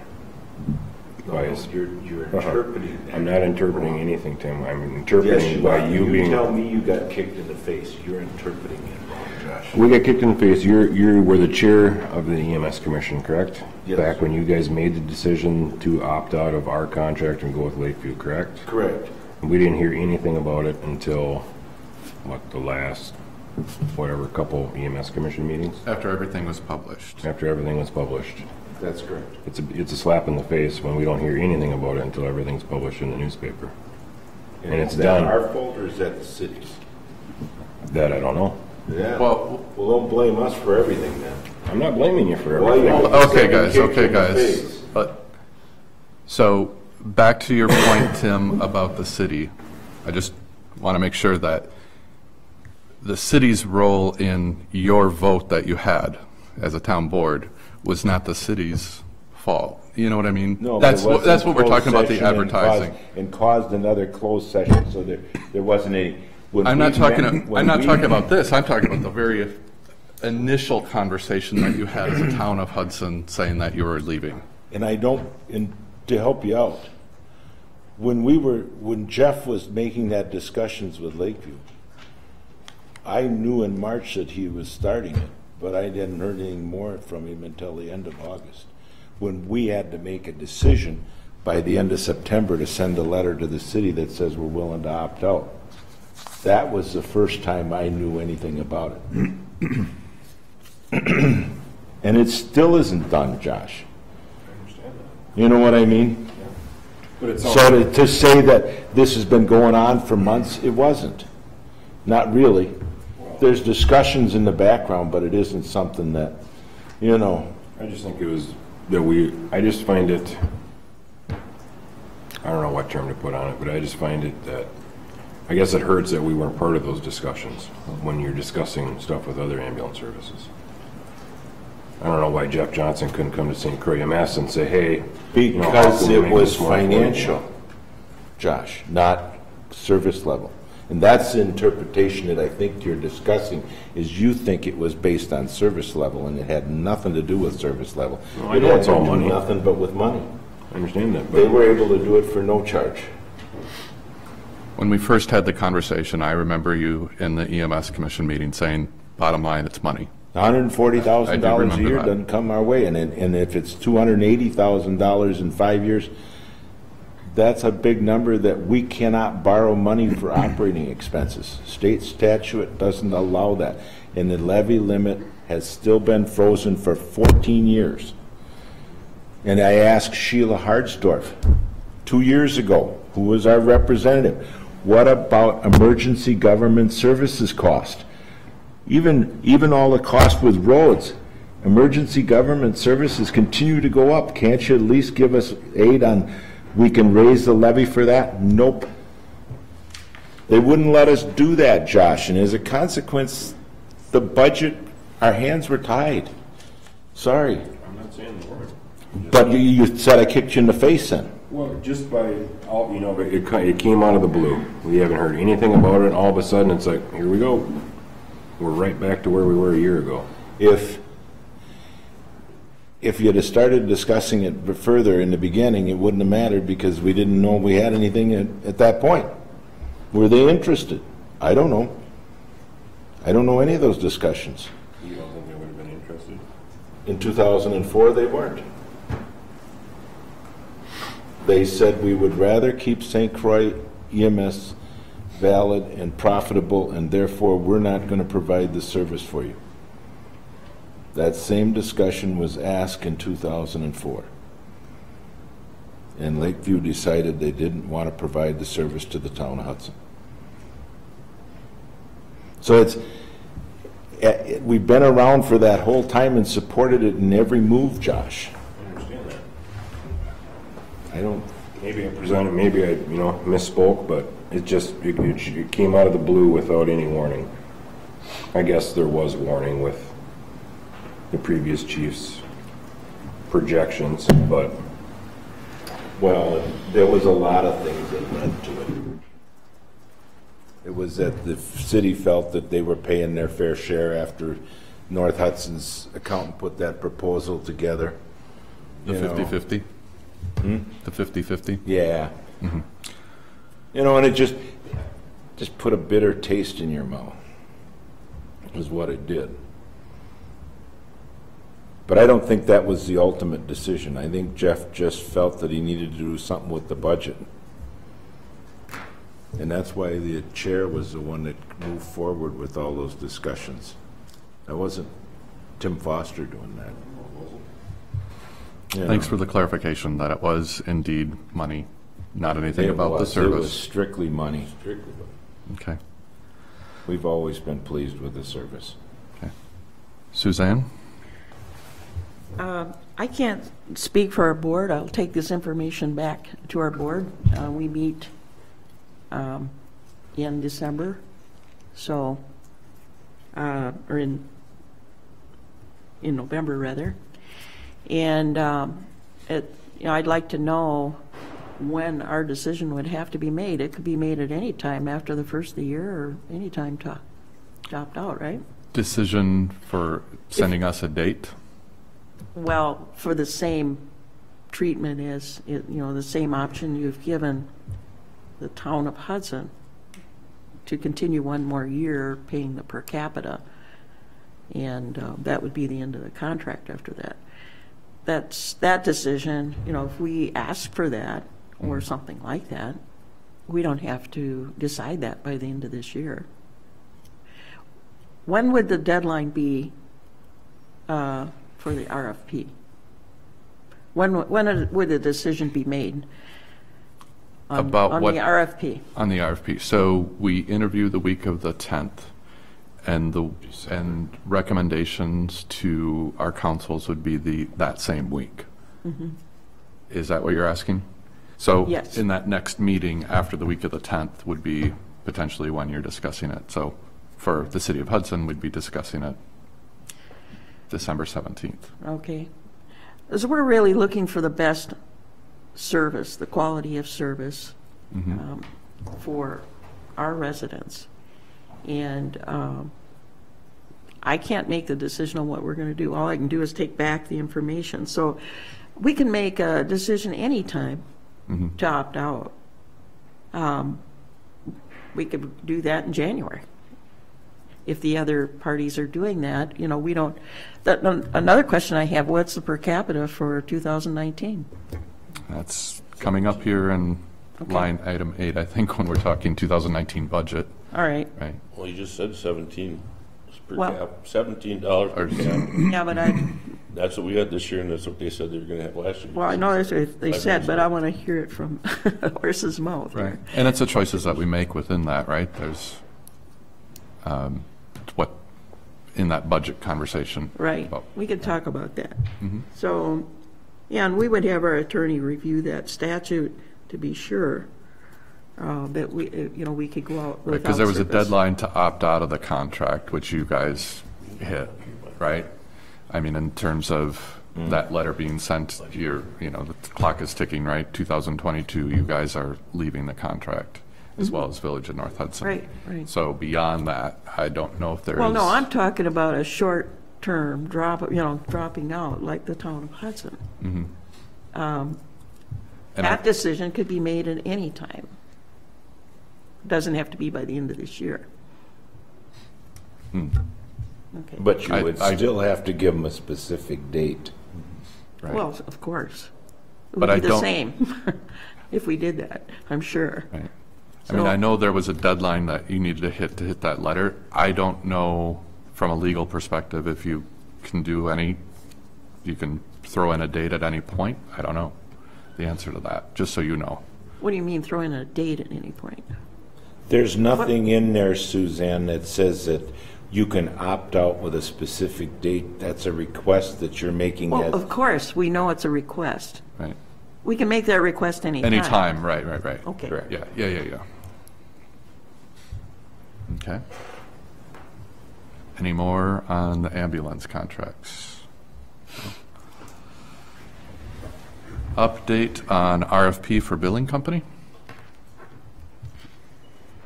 Bias. You're interpreting that. I'm not interpreting anything, Tim. I'm Yes, interpreting you by are. you You being. tell me you got kicked in the face. You're interpreting it wrong, Josh. We got kicked in the face. You were the chair of the EMS commission, correct? Yes. Back when you guys made the decision to opt out of our contract and go with Lakeview, correct? Correct. And we didn't hear anything about it until, what, the last, whatever, couple EMS commission meetings? After everything was published. After everything was published. That's correct. It's a slap in the face when we don't hear anything about it until everything's published in the newspaper. And it's is that done. our fault or is that the city's? That I don't know. Yeah. Well- Well, don't blame us for everything then. I'm not blaming you for Well, everything. you Okay, said you guys, kicked okay, in the guys. face. But, so, back to your point, Tim, about the city. I just want to make sure that the city's role in your vote that you had as a town board was not the city's fault. You know what I mean? No, That's but it that's wasn't what we're talking about, closed the session and advertising. And caused another closed session, so there wasn't any. when I'm not we talking, met- when I'm not we- talking about this, I'm talking about the very initial conversation that you had as a town of Hudson saying that you were leaving. And I don't, and to help you out, when Jeff was making that discussions with Lakeview, I knew in March that he was starting it, but I didn't heard anything more from him until the end of August, when we had to make a decision by the end of September to send a letter to the city that says we're willing to opt out. That was the first time I knew anything about it. And it still isn't done, Josh. You know what I mean? But it's So to say that this has been going on for months, it wasn't. Not really. There's discussions in the background, but it isn't something that, you know, I just think it was that I just find it, I don't know what term to put on it, but I just find it that, I guess it hurts that we weren't part of those discussions when you're discussing stuff with other ambulance services. I don't know why Jeff Johnson couldn't come to St. Croix EMS and say, hey, you know, how because can we it make was this more financial, affordable? Josh, not service level. And that's the interpretation that I think you're discussing, is you think it was based on service level, and it had nothing to do with service level. Well, I know it's all It had to do money. nothing but with money. I understand that, They but were able to do it for no charge. When we first had the conversation, I remember you in the EMS commission meeting saying, bottom line, it's money. $140,000 I do a remember year that. doesn't come our way, and if it's $280,000 in 5 years, that's a big number that we cannot borrow money for operating expenses. State statute doesn't allow that, and the levy limit has still been frozen for 14 years. And I asked Sheila Hardsdorf 2 years ago, who was our representative, what about emergency government services cost? Even all the cost with roads, emergency government services continue to go up. Can't you at least give us aid on, we can raise the levy for that? Nope. They wouldn't let us do that, Josh, and as a consequence, the budget, our hands were tied. Sorry. I'm not saying the word. But you said I kicked you in the face then. Well, just by, you know, it came out of the blue. We haven't heard anything about it, and all of a sudden, it's like, here we go. We're right back to where we were a year ago. If you'd have started discussing it further in the beginning, it wouldn't have mattered because we didn't know we had anything at that point. Were they interested? I don't know. I don't know any of those discussions. You don't think they would have been interested? In 2004, they weren't. They said we would rather keep St. Croix EMS valid and profitable, and therefore we're not going to provide the service for you. That same discussion was asked in 2004. And Lakeview decided they didn't want to provide the service to the town of Hudson. So we've been around for that whole time and supported it in every move, Josh. I understand that. I don't, Maybe I presented, maybe I, misspoke, but it came out of the blue without any warning. I guess there was warning with the previous chief's projections, but well, there was a lot of things that led to it. It was that the city felt that they were paying their fair share after North Hudson's accountant put that proposal together. The 50-50? The 50-50? Yeah. Mm-hmm. And it just put a bitter taste in your mouth, is what it did. But I don't think that was the ultimate decision. I think Jeff just felt that he needed to do something with the budget. And that's why the chair was the one that moved forward with all those discussions. That wasn't Tim Foster doing that. Thanks for the clarification that it was indeed money, not anything about the service. It was strictly money. Okay. We've always been pleased with the service. Okay. Suzanne? I can't speak for our board. I'll take this information back to our board. We meet in December, so, or in November rather. And I'd like to know when our decision would have to be made. It could be made at any time after the first of the year or any time to opt out, right? Decision for sending us a date? Well, for the same treatment as, the same option you've given the town of Hudson to continue one more year paying the per capita. And that would be the end of the contract after that. That decision, if we ask for that or something like that, we don't have to decide that by the end of this year. When would the deadline be for the RFP? When would the decision be made on the RFP? On the RFP. So we interview the week of the 10th, and recommendations to our councils would be that same week. Mm-hmm. Is that what you're asking? So yes. In that next meeting after the week of the 10th would be potentially when you're discussing it. So for the city of Hudson, we'd be discussing it December 17th. Okay. So we're really looking for the best service, the quality of service mm-hmm. For our residents. And I can't make the decision on what we're going to do. All I can do is take back the information. So we can make a decision anytime mm-hmm. to opt out. We could do that in January. If the other parties are doing that, we don't. Another question I have, what's the per capita for 2019? That's coming up here in line item 8, I think, when we're talking 2019 budget. All right. Right. Well, you just said 17 per cap, $17 per cap. Yeah, but that's what we had this year, and that's what they said they were going to have last year. Well, I know that's what they said, but I want to hear it from the horse's mouth. Right. And it's the choices that we make within that, right? There's what in that budget conversation. Right. We could talk about that. Mm-hmm. So, yeah, and we would have our attorney review that statute to be sure that we could go out without because there was a deadline to opt out of the contract, which you guys hit, right? I mean, in terms of that letter being sent, the clock is ticking, right? 2022, you guys are leaving the contract, as well as Village of North Hudson. Right. So beyond that, I don't know if there is. Well, no, I'm talking about a short-term dropping out, like the town of Hudson. Mm-hmm. That decision could be made at any time. Doesn't have to be by the end of this year. Okay. But you I- would I- still have to give them a specific date. Right. Well, of course. It But would I be the don't- same if we did that, I'm sure. Right. I mean, So- I know there was a deadline that you needed to hit that letter. I don't know from a legal perspective if you can do any, you can throw in a date at any point. I don't know the answer to that, just so you know. What do you mean throw in a date at any point? There's nothing in there, Suzanne, that says that you can opt out with a specific date. That's a request that you're making. Well, as- of course, we know it's a request. Right. We can make that request anytime. Anytime, right. Okay. Correct. Yeah. Okay. Any more on the ambulance contracts? Update on RFP for billing company?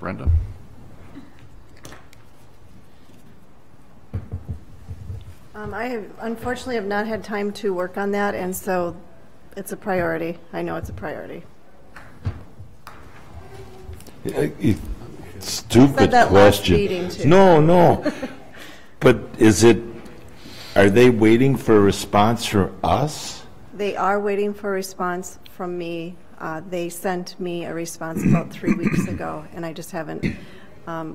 Brenda? I unfortunately have not had time to work on that, and so it's a priority. I know it's a priority. Stupid Said that last question. meeting, too. No. But are they waiting for a response from us? They are waiting for a response from me. They sent me a response about 3 weeks ago, and I just haven't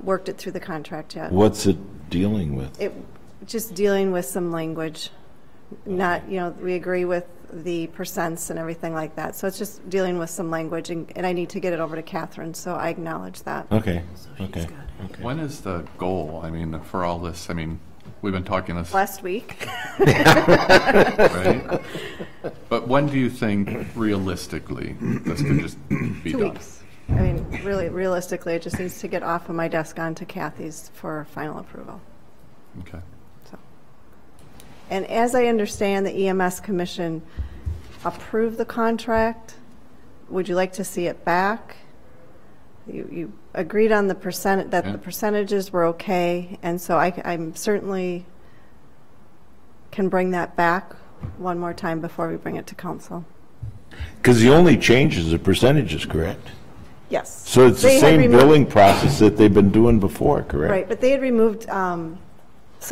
worked it through the contract yet. What's it dealing with? Just dealing with some language, not, we agree with the percents and everything like that. So it's just dealing with some language, and I need to get it over to Catherine, so I acknowledge that. Okay. When is the goal? I mean, for all this, I mean, we've been talking this, Last week, right? But when do you think realistically this could just be 2 done? weeks. I mean, really, realistically, it just needs to get off of my desk onto Kathy's for final approval. Okay. And as I understand, the EMS Commission approved the contract. Would you like to see it back? You agreed on the percent, that Yeah. the percentages were okay, and so I'm certainly can bring that back one more time before we bring it to council. Because the only change is the percentages, correct? Yes. So it's the They had same removed- billing process that they've been doing before, correct? Right, but they had removed some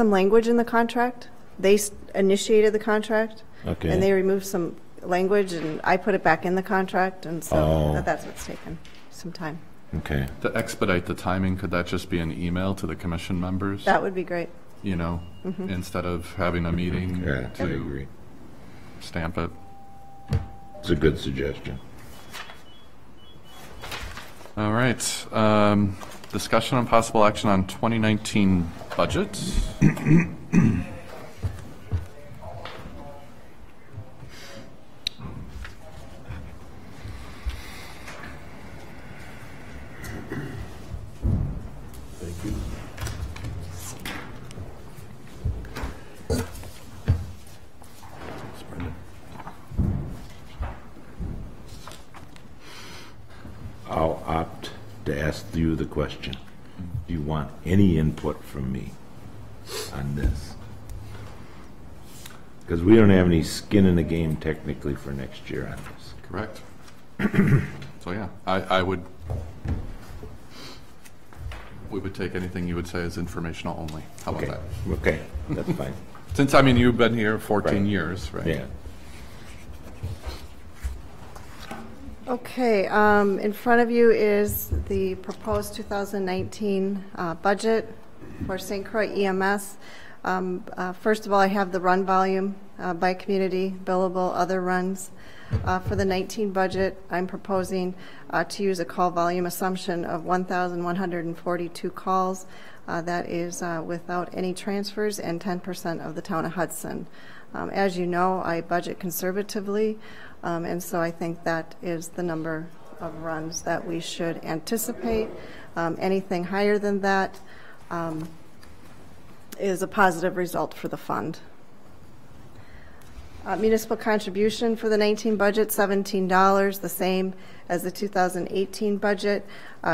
language in the contract. They initiated the contract. Okay. And they removed some language, and I put it back in the contract, and so Oh. that's what's taken some time. Okay. To expedite the timing, could that just be an email to the commission members? That would be great. You know, instead of having a meeting Yeah, I to agree. stamp it? It's a good suggestion. All right. Discussion on possible action on 2019 budget. I'll opt to ask you the question. Do you want any input from me on this? Because we don't have any skin in the game technically for next year on this. Correct. So, yeah, I would, we would take anything you would say as informational only. How about Okay, that? okay, that's fine. Since, I mean, you've been here 14 Right. years, right? Yeah. Okay, in front of you is the proposed 2019 budget for St. Croix EMS. First of all, I have the run volume by community, billable, other runs. For the 19 budget, I'm proposing to use a call volume assumption of 1,142 calls. That is without any transfers and 10% of the town of Hudson. As you know, I budget conservatively, and so I think that is the number of runs that we should anticipate. Anything higher than that is a positive result for the fund. Municipal contribution for the 19 budget, $17, the same as the 2018 budget.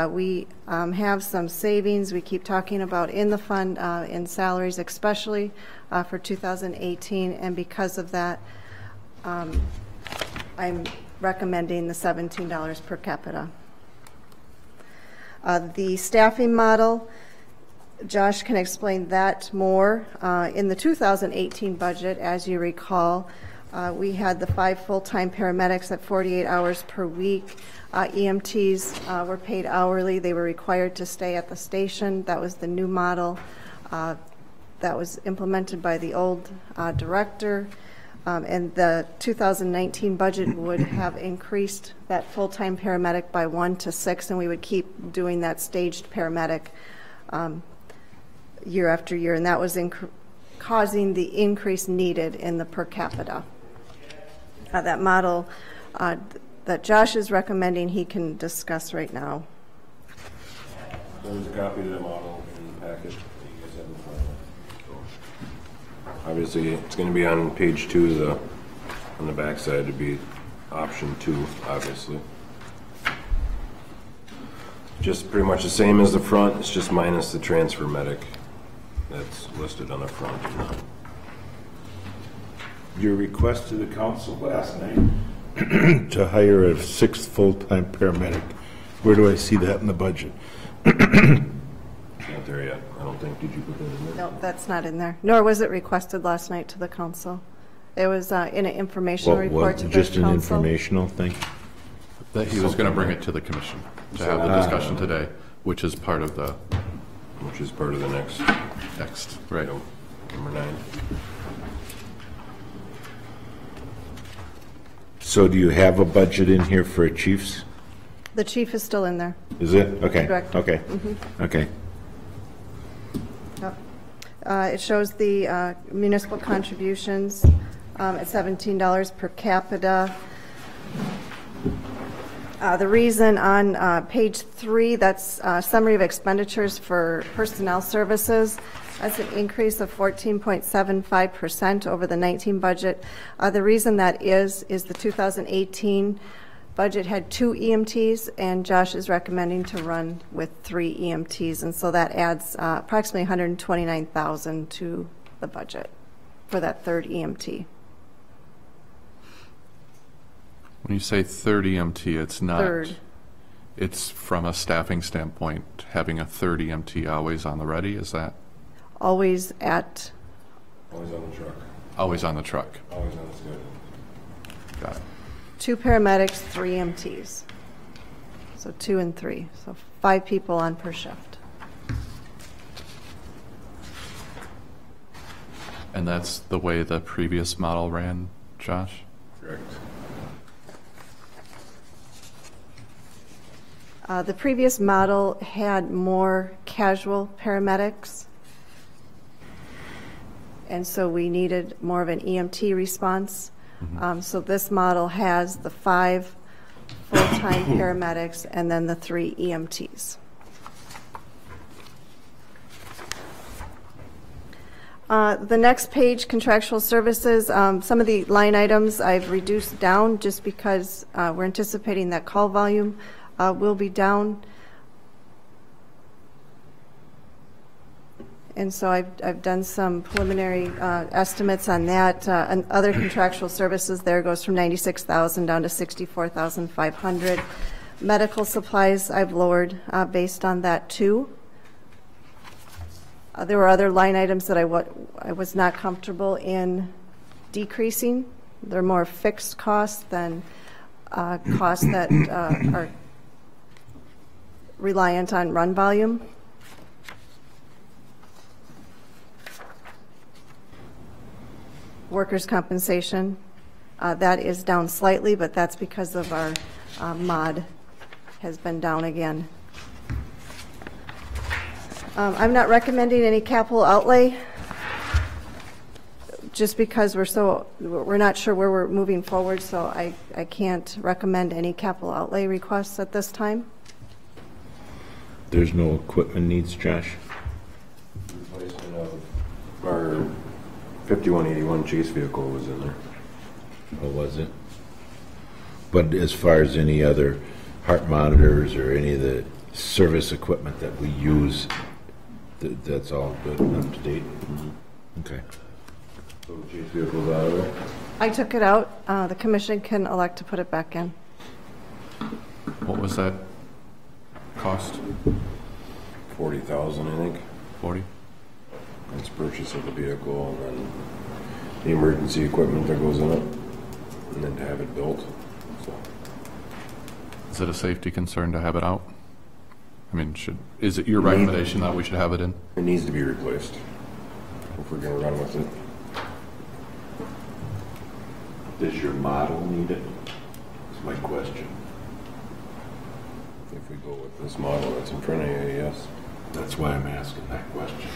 We have some savings we keep talking about in the fund, in salaries especially for 2018, and because of that, I'm recommending the $17 per capita. The staffing model Josh can explain that more. In the 2018 budget, as you recall, we had the 5 full-time paramedics at 48 hours per week. EMTs were paid hourly. They were required to stay at the station. That was the new model that was implemented by the old director. And the 2019 budget would have increased that full-time paramedic by 1 to 6, and we would keep doing that staged paramedic year after year, and that was causing the increase needed in the per capita. That model that Josh is recommending, he can discuss right now. There's a copy of the model in the packet that you guys have in front of you. So, obviously, it's going to be on page 2, on the back side to be option 2, obviously. Just pretty much the same as the front, it's just minus the transfer medic that's listed on the front. Your request to the council last night to hire a 6th full-time paramedic, where do I see that in the budget? Not there yet, I don't think. Did you put that in there? No, that's not in there, nor was it requested last night to the council. It was in an informational report to the council. Just an informational thing? That he was going to bring it to the commission to have the discussion today, which is part of the next, right? item, number 9. So do you have a budget in here for chiefs? The chief is still in there. Is it? Okay. Correct. Okay. Okay. Yep. It shows the municipal contributions at $17 per capita. The reason on page 3, that's summary of expenditures for personnel services. That's an increase of 14.75% over the 19 budget. The reason that is the 2018 budget had 2 EMTs, and Josh is recommending to run with 3 EMTs, and so that adds approximately $129,000 to the budget for that 3rd EMT. When you say 3rd EMT, it's not. 3rd. It's from a staffing standpoint, having a 3rd EMT always on the ready, is that? Always at. Always on the truck. Always on the truck. Always on the schedule. Got it. 2 paramedics, 3 EMTs. So 2 and 3. So 5 people on per shift. And that's the way the previous model ran, Josh? Correct. The previous model had more casual paramedics, and so we needed more of an EMT response. So this model has the 5 full-time paramedics and then the 3 EMTs. The next page, contractual services, some of the line items I've reduced down just because we're anticipating that call volume will be down. And so I've done some preliminary estimates on that. And other contractual services there goes from $96,000 down to $64,500. Medical supplies I've lowered based on that too. There were other line items that I was not comfortable in decreasing. They're more fixed costs than costs that are reliant on run volume. Workers' compensation, that is down slightly, but that's because of our mod has been down again. I'm not recommending any capital outlay just because we're not sure where we're moving forward, so I can't recommend any capital outlay requests at this time. There's no equipment needs, Josh? Replacement of our 5181 chase vehicle was in there. Or was it? But as far as any other heart monitors or any of the service equipment that we use, that's all good and up to date? Okay. So the chase vehicle's out of there? I took it out. The commission can elect to put it back in. What was that cost? 40,000, I think. 40? It's purchase of the vehicle and then the emergency equipment that goes in it, and then to have it built, so. Is it a safety concern to have it out? I mean, is it your recommendation that we should have it in? It needs to be replaced if we're gonna run with it. Does your model need it? That's my question. If we go with this model that's in front of you, yes. That's why I'm asking that question.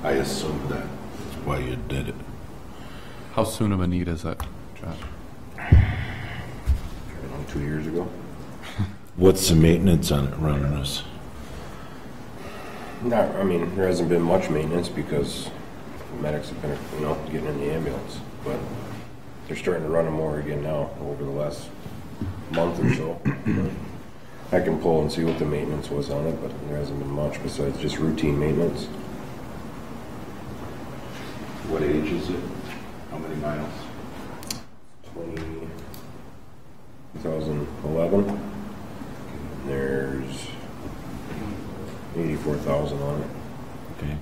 I assumed that's why you did it. How soon of a need is it, Josh? Around 2 years ago. What's the maintenance on it running us? I mean, there hasn't been much maintenance because the medics have been, getting in the ambulance, but they're starting to run them more again now over the last month or so. I can pull and see what the maintenance was on it, but there hasn't been much besides just routine maintenance. What age is it? How many miles? 2011. There's 84,000 on it. Okay.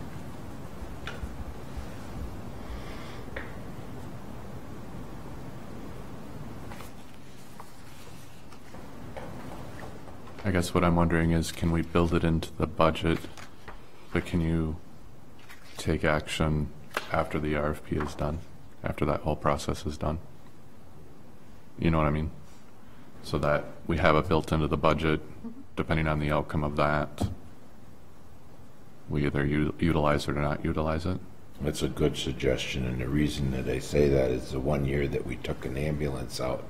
I guess what I'm wondering is, can we build it into the budget, but can you take action after the RFP is done, after that whole process is done? You know what I mean? So that we have it built into the budget, depending on the outcome of that, we either utilize it or not utilize it. That's a good suggestion, and the reason that I say that is the 1 year that we took an ambulance out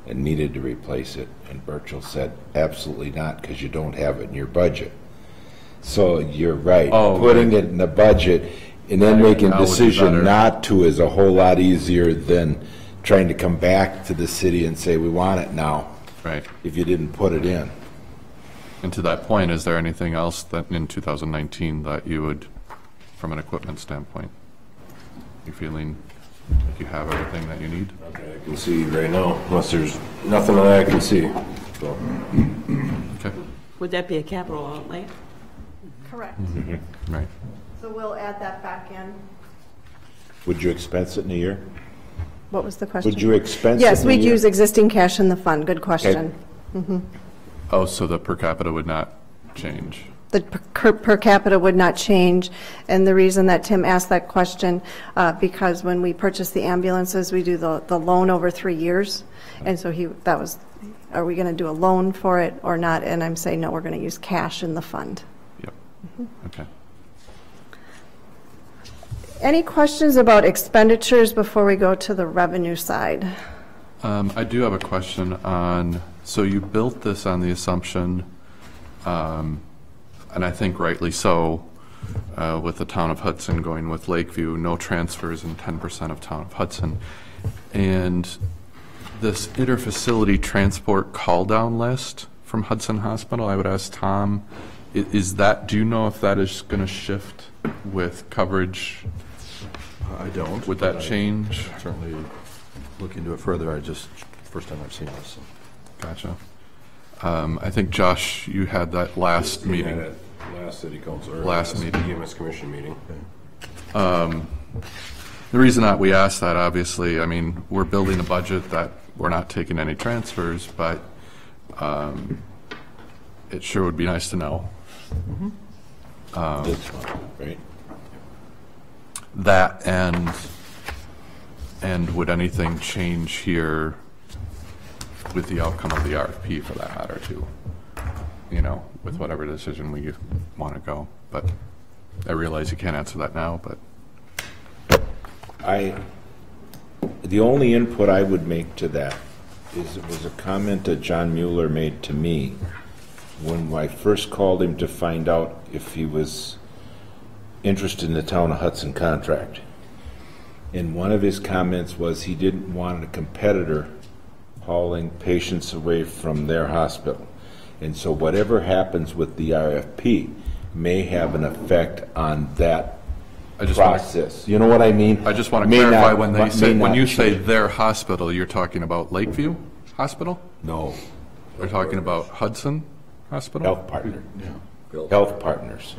and needed to replace it, and Burchell said, absolutely not, because you don't have it in your budget. So you're right. Oh, putting it in the budget and then making a That would be decision better. not to is a whole lot easier than trying to come back to the city and say, we want it now, Right. if you didn't put it in. And to that point, is there anything else that in 2019 that you would, from an equipment standpoint, you feeling like you have everything that you need? Okay, I can see right now, unless there's nothing that I can see. So, Okay, Would that be a capital outlay? Correct. right. So we'll add that back in. Would you expense it in a year? What was the question? Would you expense it Yes, in a we'd year? use existing cash in the fund. Good question. Oh, so the per capita would not change? The per capita would not change, and the reason that Tim asked that question, because when we purchase the ambulances, we do the loan over 3 years, and so that was, are we going to do a loan for it or not? And I'm saying, no, we're going to use cash in the fund. Yep. Okay. Any questions about expenditures before we go to the revenue side? I do have a question on, so you built this on the assumption, and I think rightly so, with the town of Hudson going with Lakeview, no transfers and 10% of town of Hudson. And this interfacility transport call-down list from Hudson Hospital, I would ask Tom, is that, do you know if that is going to shift with coverage? I don't. Would that change? Certainly look into it further. First time I've seen this. So. Gotcha. I think, Josh, you had that last we had meeting. it last city council, or Last meeting. EMS commission meeting. The reason that we asked that, obviously, I mean, we're building a budget that we're not taking any transfers, but it sure would be nice to know This one, right? that, and would anything change here with the outcome of the RFP for that matter too? You know, with whatever decision we want to go. But I realize you can't answer that now, but The only input I would make to that is, it was a comment that John Mueller made to me when I first called him to find out if he was interested in the town of Hudson contract. And one of his comments was he didn't want a competitor hauling patients away from their hospital. And so whatever happens with the RFP may have an effect on that process. You know what I mean? I just want to May clarify not- when they may say, when not you say change. their hospital, you're talking about Lakeview Hospital? No, We're talking about Hudson Hospital? health partner. Health partners.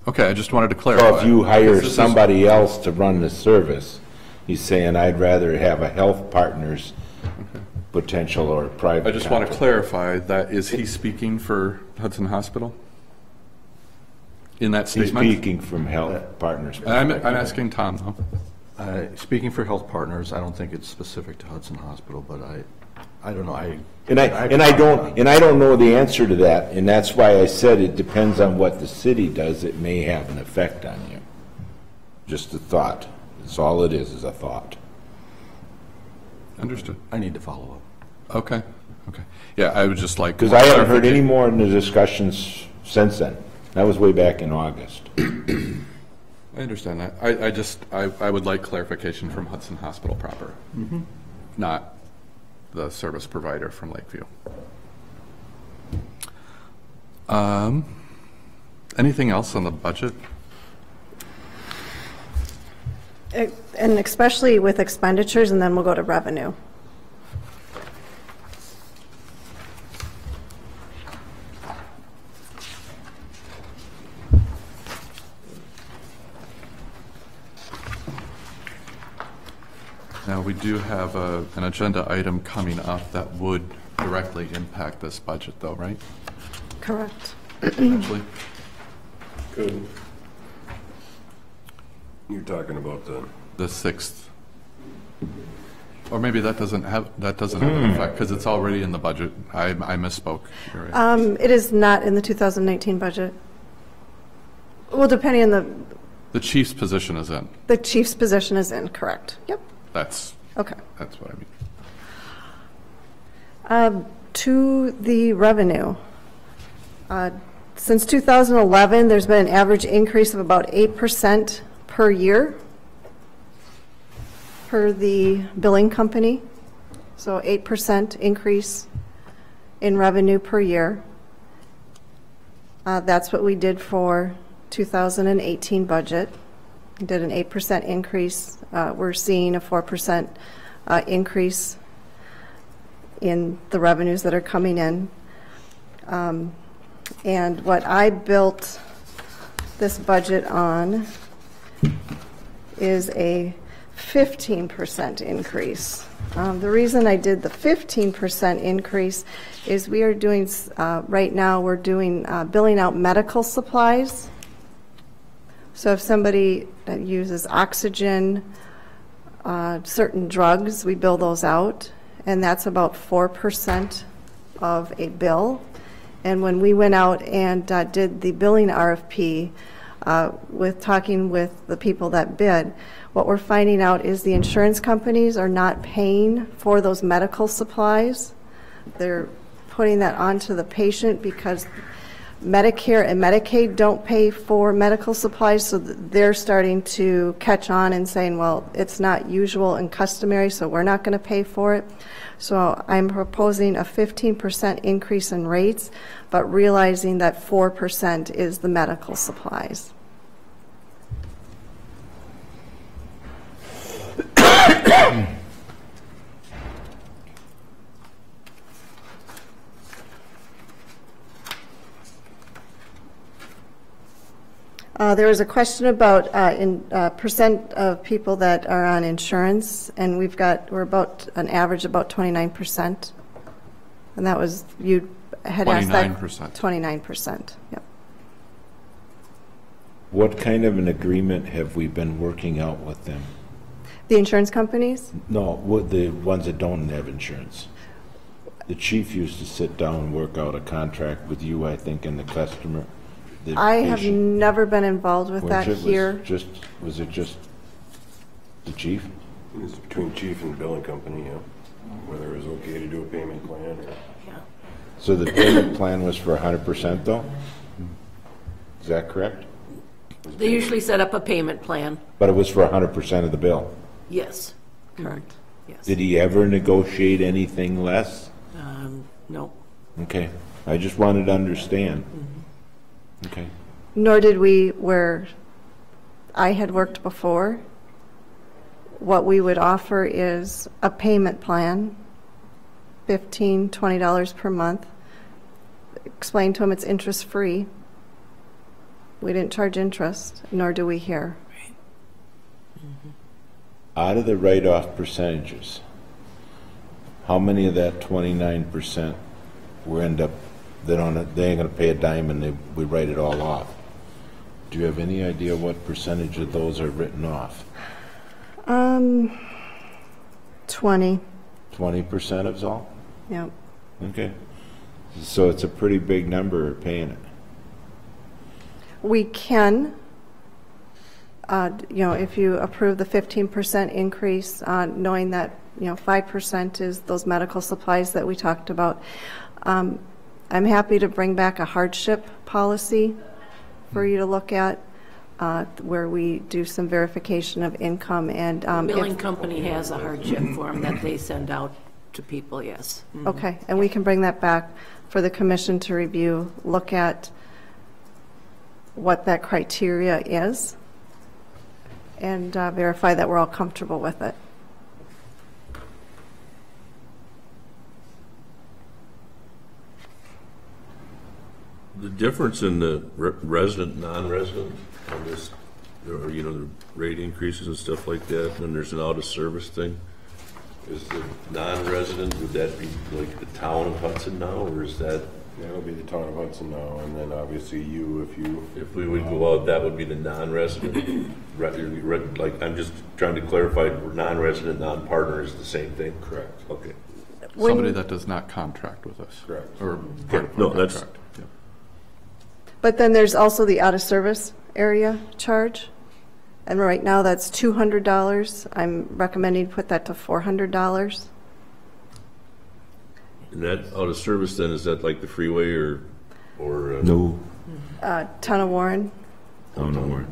Okay, I just wanted to So clarify. if you hire Because this is- somebody else to run the service, he's saying, I'd rather have a health partner's potential or private. I just want to contract." clarify that, is he speaking for Hudson Hospital? In that He's statement? speaking from health partners. I'm asking Tom, though. Speaking for health partners, I don't think it's specific to Hudson Hospital, but I don't know, And I don't know the answer to that, and that's why I said it depends on what the city does. It may have an effect on you. Just a thought. That's all it is a thought. Understood. I need to follow up. Okay, okay. Yeah, I would just like. Because I haven't heard any more in the discussions since then. That was way back in August. I understand that. I would like clarification from Hudson Hospital proper, not the service provider from Lakeview. Anything else on the budget? And especially with expenditures, and then we'll go to revenue. Now, we do have an agenda item coming up that would directly impact this budget, though, right? Correct. Potentially? Good. You're talking about The 6th. Or maybe that doesn't have an effect, because it's already in the budget. I misspoke. You're right. It is not in the 2019 budget. Well, depending on The chief's position is in. the chief's position is in, correct. Yep, That's okay. what I mean. To the revenue. Since 2011, there's been an average increase of about 8% per year per the billing company. So 8% increase in revenue per year. That's what we did for 2018 budget. We did an 8% increase. We're seeing a 4% increase in the revenues that are coming in. And what I built this budget on is a 15% increase. The reason I did the 15% increase is we are doing, right now, we're doing billing out medical supplies. So if somebody uses oxygen, certain drugs, we bill those out, and that's about 4% of a bill. And when we went out and did the billing RFP, with talking with the people that bid, what we're finding out is the insurance companies are not paying for those medical supplies. They're putting that onto the patient because Medicare and Medicaid don't pay for medical supplies, so they're starting to catch on and saying, well, it's not usual and customary, so we're not going to pay for it. So I'm proposing a 15% increase in rates, but realizing that 4% is the medical supplies. There was a question about percent of people that are on insurance, and we're about an average about 29%, and that was you had asked that 29%. 29%. Yep. What kind of an agreement have we been working out with them? The insurance companies. No, what the ones that don't have insurance. The chief used to sit down and work out a contract with you, I think, and the customer. The I have patient. never been involved with that here. Was it just the chief? It's between chief and billing company, yeah. Whether it was okay to do a payment plan or. Yeah. So the payment plan was for 100% though? Is that correct? They usually set up a payment plan. But it was for 100% of the bill. Yes, correct, yes. Did he ever negotiate anything less? No. Okay, I just wanted to understand. Okay. Nor did we where I had worked before. What we would offer is a payment plan, $15, $20 per month. Explain to them it's interest-free. We didn't charge interest, nor do we here. Out of the write-off percentages, how many of that 29% will end up, they ain't gonna pay a dime and we write it all off? Do you have any idea what percentage of those are written off? 20, 20% of all? yeah. Okay. So it's a pretty big number paying it. We can, if you approve the 15% increase, knowing that, 5% is those medical supplies that we talked about. I'm happy to bring back a hardship policy for you to look at, where we do some verification of income and. Billing company has a hardship form that they send out to people, yes. Okay, and we can bring that back for the commission to review, look at what that criteria is, and verify that we're all comfortable with it. The difference in the resident, non-resident on this, or, the rate increases and stuff like that, and there's an out-of-service thing. Is the non-resident, would that be like the town of Hudson now, or is that? That'll be the town of Hudson now, and then obviously you, If we would go out, that would be the non-resident? Like, I'm just trying to clarify, non-resident, non-partner is the same thing? Correct. Okay. Somebody that does not contract with us. Correct. Or part of No, our that's- contract. Yeah. But then there's also the out-of-service area charge, and right now that's $200. I'm recommending put that to $400. And that out of service then, is that like the freeway or? No. Town of Warren, Oh, no more.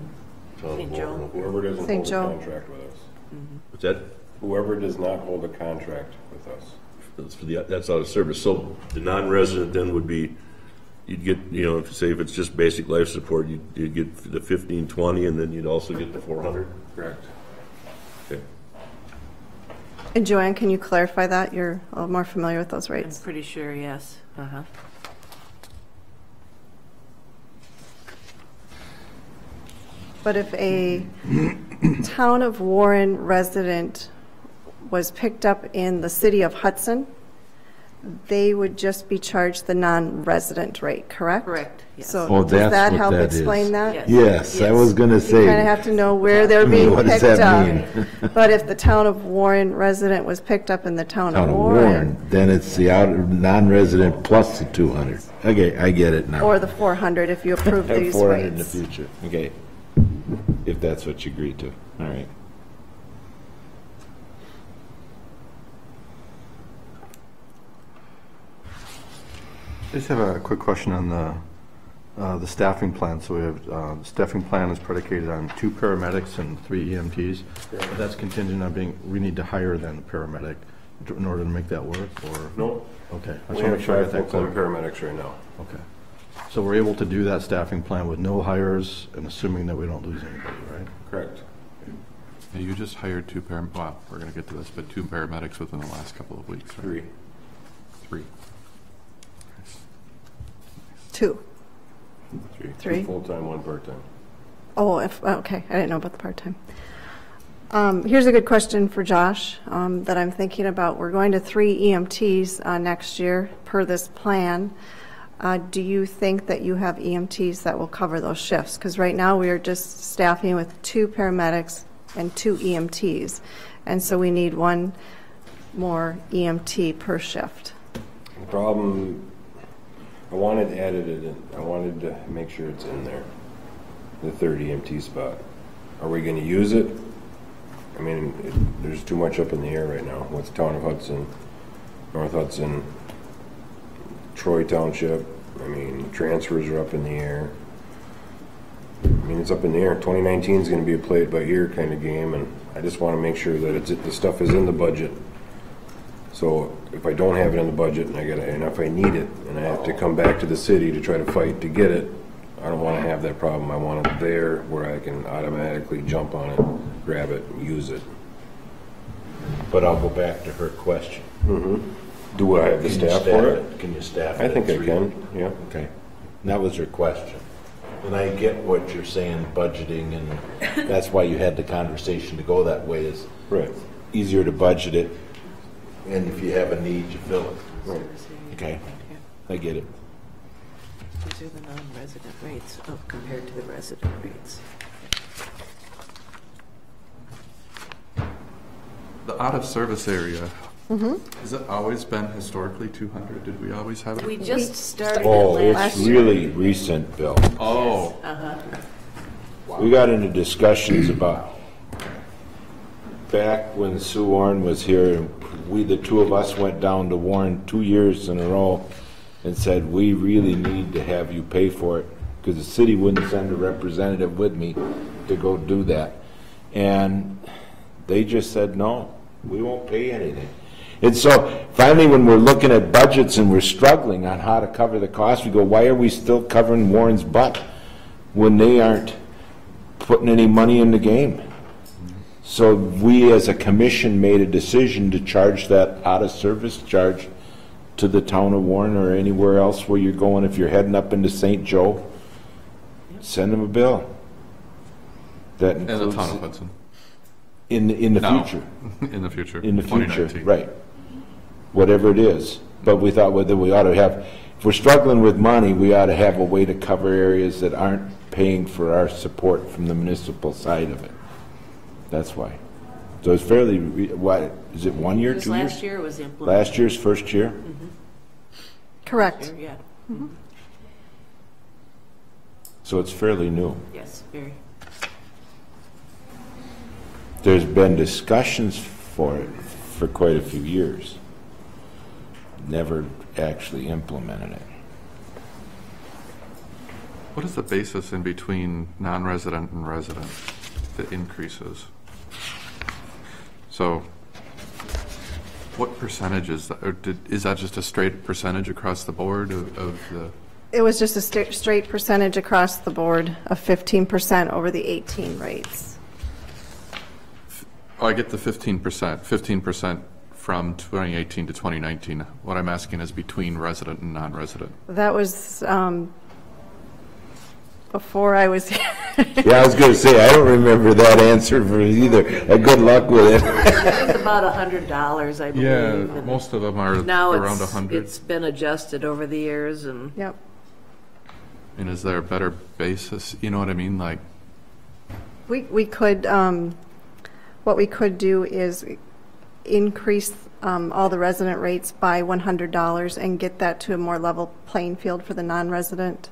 St. Joe. whoever doesn't St. hold a Joe. contract with us. What's that? Whoever does not hold a contract with us. That's out of service. So the non-resident then would be, you'd get, if it's just basic life support, you'd get the 1520, and then you'd also get the 400? Correct. Okay. and Joanne, can you clarify that? You're a little more familiar with those I'm rates. pretty sure, yes. Uh-huh. But if a Town of Warren resident was picked up in the city of Hudson, they would just be charged the non-resident rate, correct? Correct, yes. So Oh, does that's that what help that is. explain that? Yes. Yes, I Yes. was gonna You kind of say, have to know where they're being what does picked that up. mean? But if the Town of Warren resident was picked up in the Town Town of of Warren, Warren, then it's the non-resident plus the 200. Okay, I get it now. or the 400 if you approve And these 400 in the rates. future. Okay, if that's what you agree to. All right. I just have a quick question on the staffing plan. So we have, the staffing plan is predicated on 2 paramedics and 3 EMTs. But that's contingent on we need to hire then a paramedic in order to make that work, or? No. Okay. I We just want to have make sure I 5 got that full-time clear. paramedics right now. Okay. So we're able to do that staffing plan with no hires and assuming that we don't lose anybody, right? Correct. Yeah, you just hired 2 well, we're going to get to this, but 2 paramedics within the last couple of weeks, right? 3. 3. 2. 3. 3. 2 full-time, 1 part-time. Oh, okay, I didn't know about the part-time. Here's a good question for Josh that I'm thinking about. We're going to 3 EMTs next year per this plan. Do you think that you have EMTs that will cover those shifts? Because right now we are just staffing with 2 paramedics and 2 EMTs, and so we need 1 more EMT per shift. The problem, I wanted to edit it in. I wanted to make sure it's in there, the 3rd EMT spot. Are we going to use it? I mean, there's too much up in the air right now with the town of Hudson, North Hudson, Troy Township. I mean, transfers are up in the air. I mean, it's up in the air. 2019 is going to be a play-it-by-ear kind of game, and I just want to make sure that the stuff is in the budget. So if I don't have it in the budget and if I need it and I have to come back to the city to try to fight to get it, I don't want to have that problem. I want it there where I can automatically jump on it, grab it, and use it. But I'll go back to her question. Do I have the Can you staff for it? Can you staff it? I think at I 3? can, yeah. Okay. That was her question. And I get what you're saying, budgeting, and that's why you had the conversation to go that way, is Right. easier to budget it, and if you have a need, you fill it. Right. Okay, I get it. These are the non-resident rates compared to the resident rates. The out-of-service area, has it always been historically 200? Did we always have it? We just started it Oh, last it's year. really recent, Bill. Oh, We got into discussions about, back when Sue Warren was here, and the two of us went down to Warren 2 years in a row and said, we really need to have you pay for it, because the city wouldn't send a representative with me to go do that. And they just said, no, we won't pay anything. And so finally, when we're looking at budgets and we're struggling on how to cover the cost, we go, why are we still covering Warren's butt when they aren't putting any money in the game? So we as a commission made a decision to charge that out-of-service charge to the town of Warren or anywhere else where you're going. If you're heading up into St. Joe, send them a bill. That and the includes town of Hudson. in the No. future. In the future. In the future, 2019. right. Whatever it is. But we thought whether we ought to have, if we're struggling with money, we ought to have a way to cover areas that aren't paying for our support from the municipal side of it. That's why. So it's fairly, what, is it 1 year, 2 years? Last year it was implemented. Last year's first year? Correct. Yeah, So it's fairly new. yes, very. There's been discussions for it for quite a few years. Never actually implemented it. What is the basis in between non-resident and resident that increases? So what percentage is that? Or is that just a straight percentage across the board of the? It was just a straight percentage across the board of 15% over the 18 rates. Oh, I get the 15% from 2018 to 2019. What I'm asking is between resident and non-resident. That was before I was here. Yeah, I was going to say, I don't remember that answer for either. Good luck with it. It's about $100, I believe. Yeah, and most of them are Now around 100. it's been adjusted over the years, and Yep. And is there a better basis? You know what I mean? Like, We could, what we could do is increase all the resident rates by $100 and get that to a more level playing field for the non-resident.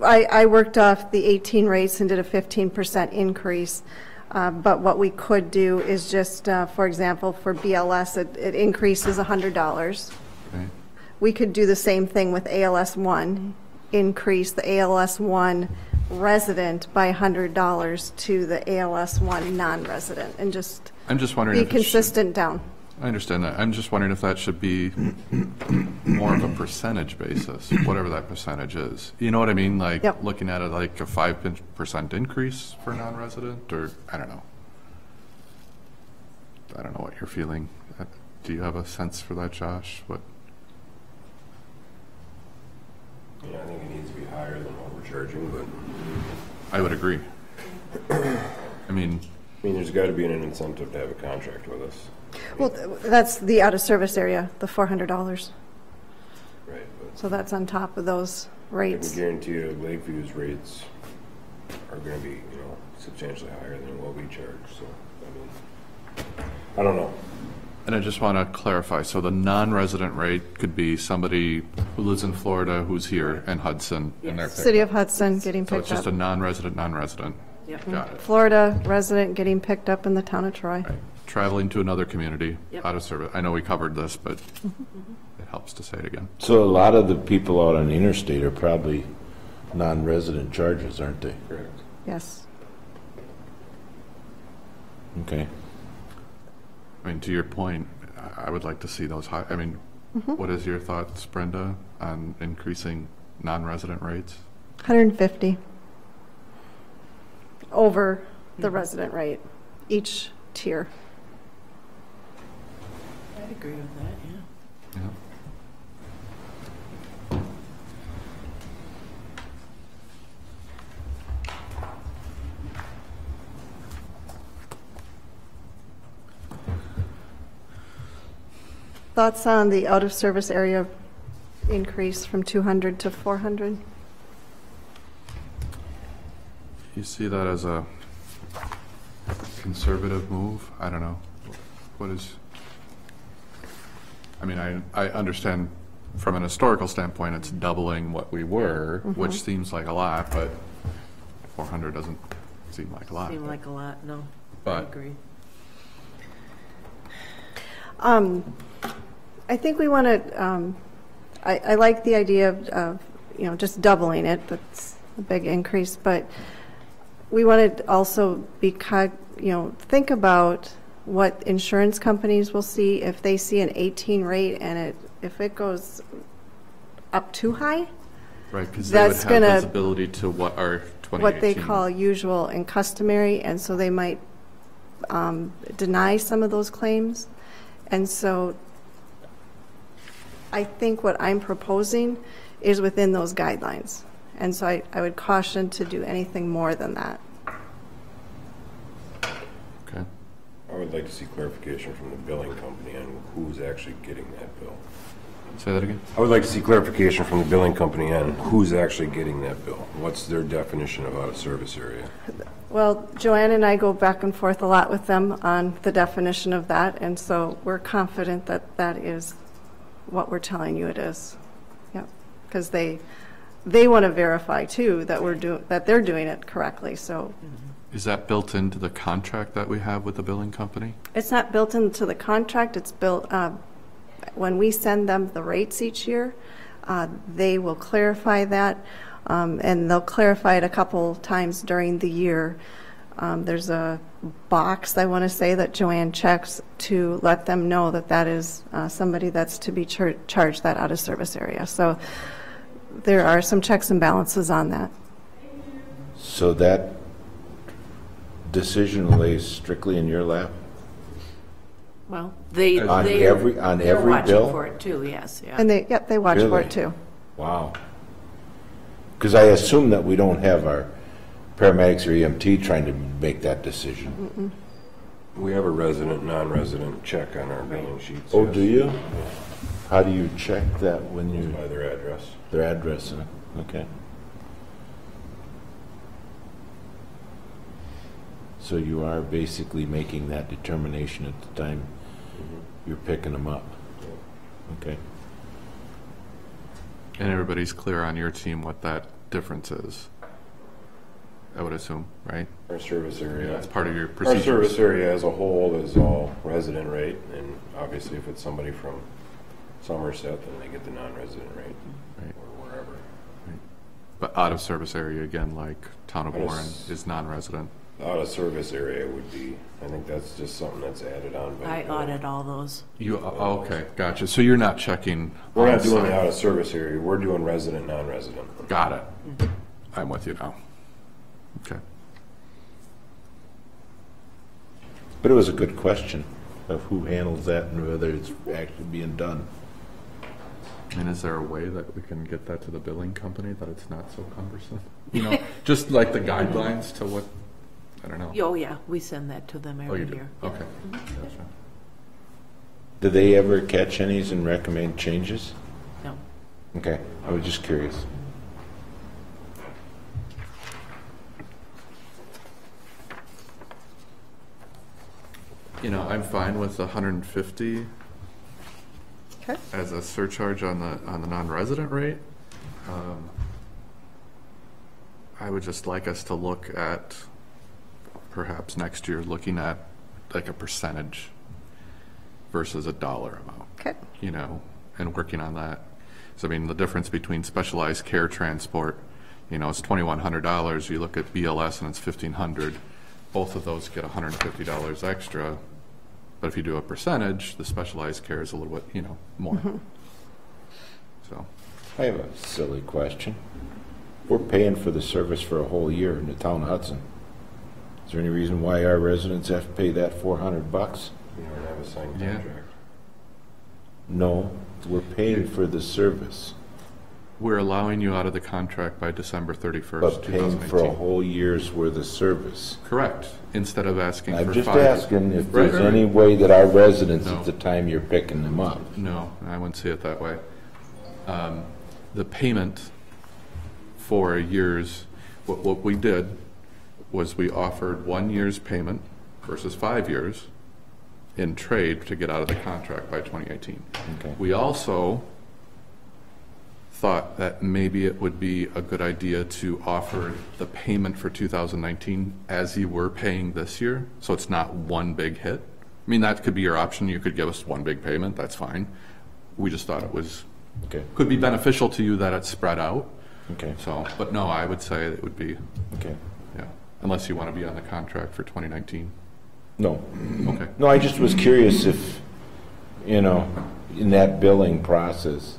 I worked off the 18 rates and did a 15% increase, but what we could do is just, for example, for BLS, it increases $100. okay. We could do the same thing with ALS 1, increase the ALS 1 resident by $100 to the ALS 1 non-resident, and just I'm just wondering be if it should- consistent down. I understand that. I'm just wondering if that should be more of a percentage basis, whatever that percentage is. You know what I mean? Like, Yep. looking at it like a 5% increase for non-resident, or, I don't know. I don't know what you're feeling. Do you have a sense for that, Josh? What? Yeah, I think it needs to be higher than what we're charging, but, I would agree. I mean, there's got to be an incentive to have a contract with us. Well, that's the out-of-service area, the $400. Right, but So that's on top of those I can rates. guarantee you Lakeview's rates are going to be, substantially higher than what we charge, so, I don't know. and I just want to clarify, so the non-resident rate could be somebody who lives in Florida who's here in Hudson, and they're City of Hudson getting so it's picked just a up. non-resident. Yep. Got it. Florida resident getting picked up in the town of Troy. Right. Traveling to another community, Yep. out of service. I know we covered this, but it helps to say it again. So a lot of the people out on the interstate are probably non-resident charges, aren't they? Correct. Yes. Okay. I mean, to your point, I would like to see those high, I mean, what is your thoughts, Brenda, on increasing non-resident rates? 150 over the resident rate, each tier. I'd agree with that, yeah. Yeah. Thoughts on the out-of-service area increase from 200 to 400? You see that as a conservative move? I don't know. What is, I mean, I understand from an historical standpoint, it's doubling what we were, which seems like a lot, but 400 doesn't seem like a lot. Seem like a lot, no. I But agree. I think we want to, I like the idea of, you know, just doubling it. That's a big increase, but we want to also be, you know, think about what insurance companies will see if they see an 18 rate and if it goes up too high. right, because they would That's have gonna- visibility to what our 2018. What they call usual and customary, and so they might deny some of those claims. And so I think what I'm proposing is within those guidelines. And so I would caution to do anything more than that. Okay. I would like to see clarification from the billing company on who's actually getting that bill. Say that again? I would like to see clarification from the billing company on who's actually getting that bill. What's their definition of out-of-service area? Well, Joanne and I go back and forth a lot with them on the definition of that, and so we're confident that that is what we're telling you it is. Yep, because they want to verify too that they're doing it correctly. So Is that built into the contract that we have with the billing company? it's not built into the contract. It's built when we send them the rates each year. They will clarify that, and they'll clarify it a couple times during the year. There's a box, I want to say, that Joanne checks to let them know that that is somebody that's to be charged that out-of-service area. So there are some checks and balances on that. So that decision lays strictly in your lap? Well, they're every watching bill? for it too, yes, yeah. And they watch for Really? it too. Wow. Because I assume that we don't have our paramedics or EMT trying to make that decision. We have a resident, non-resident check on our billing sheets. Oh, yes. do you? How do you check that when you, By their address. their address? Okay. So you are basically making that determination at the time you're picking them up? Okay. And everybody's clear on your team what that difference is, I would assume, right? Our service area. That's part of your Our procedures. service area as a whole is all resident rate, and obviously if it's somebody from Somerset, then they get the non-resident rate, Right. or wherever. But out of service area, again, like Town of Out of Warren s- is non-resident. Out of service area would be, I think that's just something that's added on. by I the- audit all those. You, okay, gotcha. So you're not checking. We're not doing on-site. the out of service area, we're doing resident, non-resident. Got it. I'm with you now. Okay. But it was a good question of who handles that and whether it's actually being done. And is there a way that we can get that to the billing company that it's not so cumbersome? You know, just like the guidelines to what, I don't know. Oh, yeah, we send that to them Oh, every you do? year. Okay. Gotcha. Do they ever catch any's and recommend changes? No. Okay, I was just curious. You know, I'm fine with the 150 Okay. as a surcharge on the non-resident rate. I would just like us to look at, perhaps next year, looking at like a percentage versus a dollar amount, Okay. you know, and working on that. So I mean, the difference between specialized care transport, you know, it's $2,100. You look at BLS and it's $1,500. Both of those get $150 extra. But if you do a percentage, the specialized care is a little bit, you know, more. So, I have a silly question. We're paying for the service for a whole year in the town of Hudson. Is there any reason why our residents have to pay that $400? We don't have a signed Yeah. contract. No, we're paying for the service. We're allowing you out of the contract by December 31st, But paying for a 2018. whole year's worth of service. Correct, instead of asking for I'm 5 just years. asking if Right. there's any way that our residents, No. at the time you're picking them up. No, I wouldn't see it that way. The payment for a year's, what we did was we offered 1 year's payment versus 5 years in trade to get out of the contract by 2018. Okay. We also thought that maybe it would be a good idea to offer the payment for 2019 as you were paying this year, so it's not one big hit. I mean, that could be your option. You could give us one big payment, that's fine. We just thought it was, Okay. could be beneficial to you that it's spread out. Okay. So, but no, I would say it would be, Okay. yeah, unless you want to be on the contract for 2019. No. Okay. No, I just was curious if, in that billing process.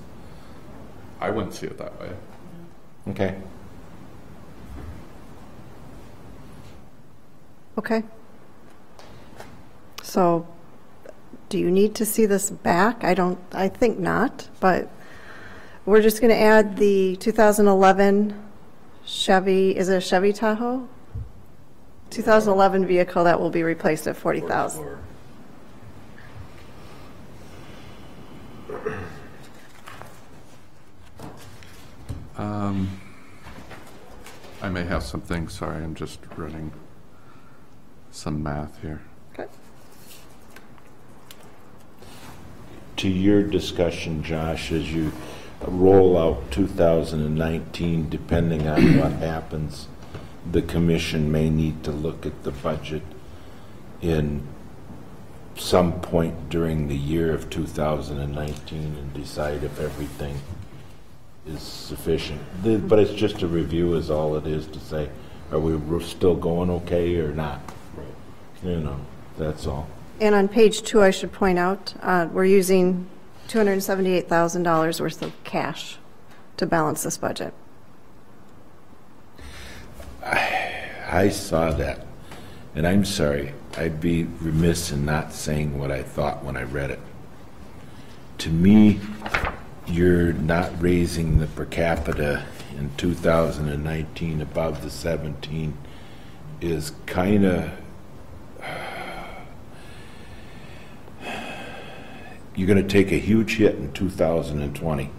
I wouldn't see it that way. Okay. Okay. So, do you need to see this back? I think not, but we're just going to add the 2011 Chevy, is it a Chevy Tahoe? 2011 vehicle that will be replaced at 40,000. I may have something, sorry, I'm just running some math here. Okay. To your discussion, Josh, as you roll out 2019, depending on what happens, the commission may need to look at the budget in some point during the year of 2019 and decide if everything is sufficient. But it's just a review is all it is to say, are we still going okay or not? That's all. And on page 2, I should point out, we're using $278,000 worth of cash to balance this budget. I saw that, and I'm sorry, I'd be remiss in not saying what I thought when I read it. To me, you're not raising the per capita in 2019 above the 17 is kind of, you're going to take a huge hit in 2020.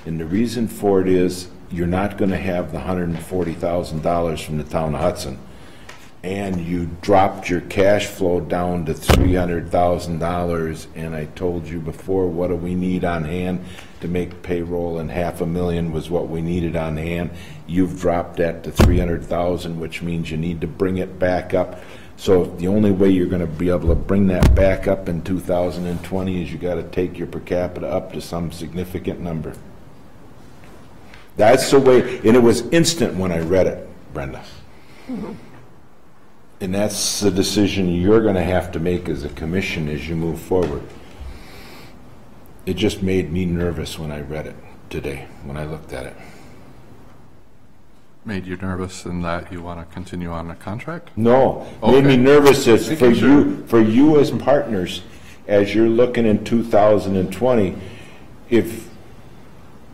And the reason for it is you're not going to have the $140,000 from the town of Hudson. And you dropped your cash flow down to $300,000. And I told you before, what do we need on hand to make payroll? And $500,000 was what we needed on hand. You've dropped that to $300,000, which means you need to bring it back up. So the only way you're going to be able to bring that back up in 2020 is you got to take your per capita up to some significant number. That's the way, and it was instant when I read it, Brenda. Mm-hmm. And that's the decision you're going to have to make as a commission as you move forward. It just made me nervous when I read it today, when I looked at it. Made you nervous in that you want to continue on the contract? No, Okay. made me nervous as Making for you as partners, as you're looking in 2020, if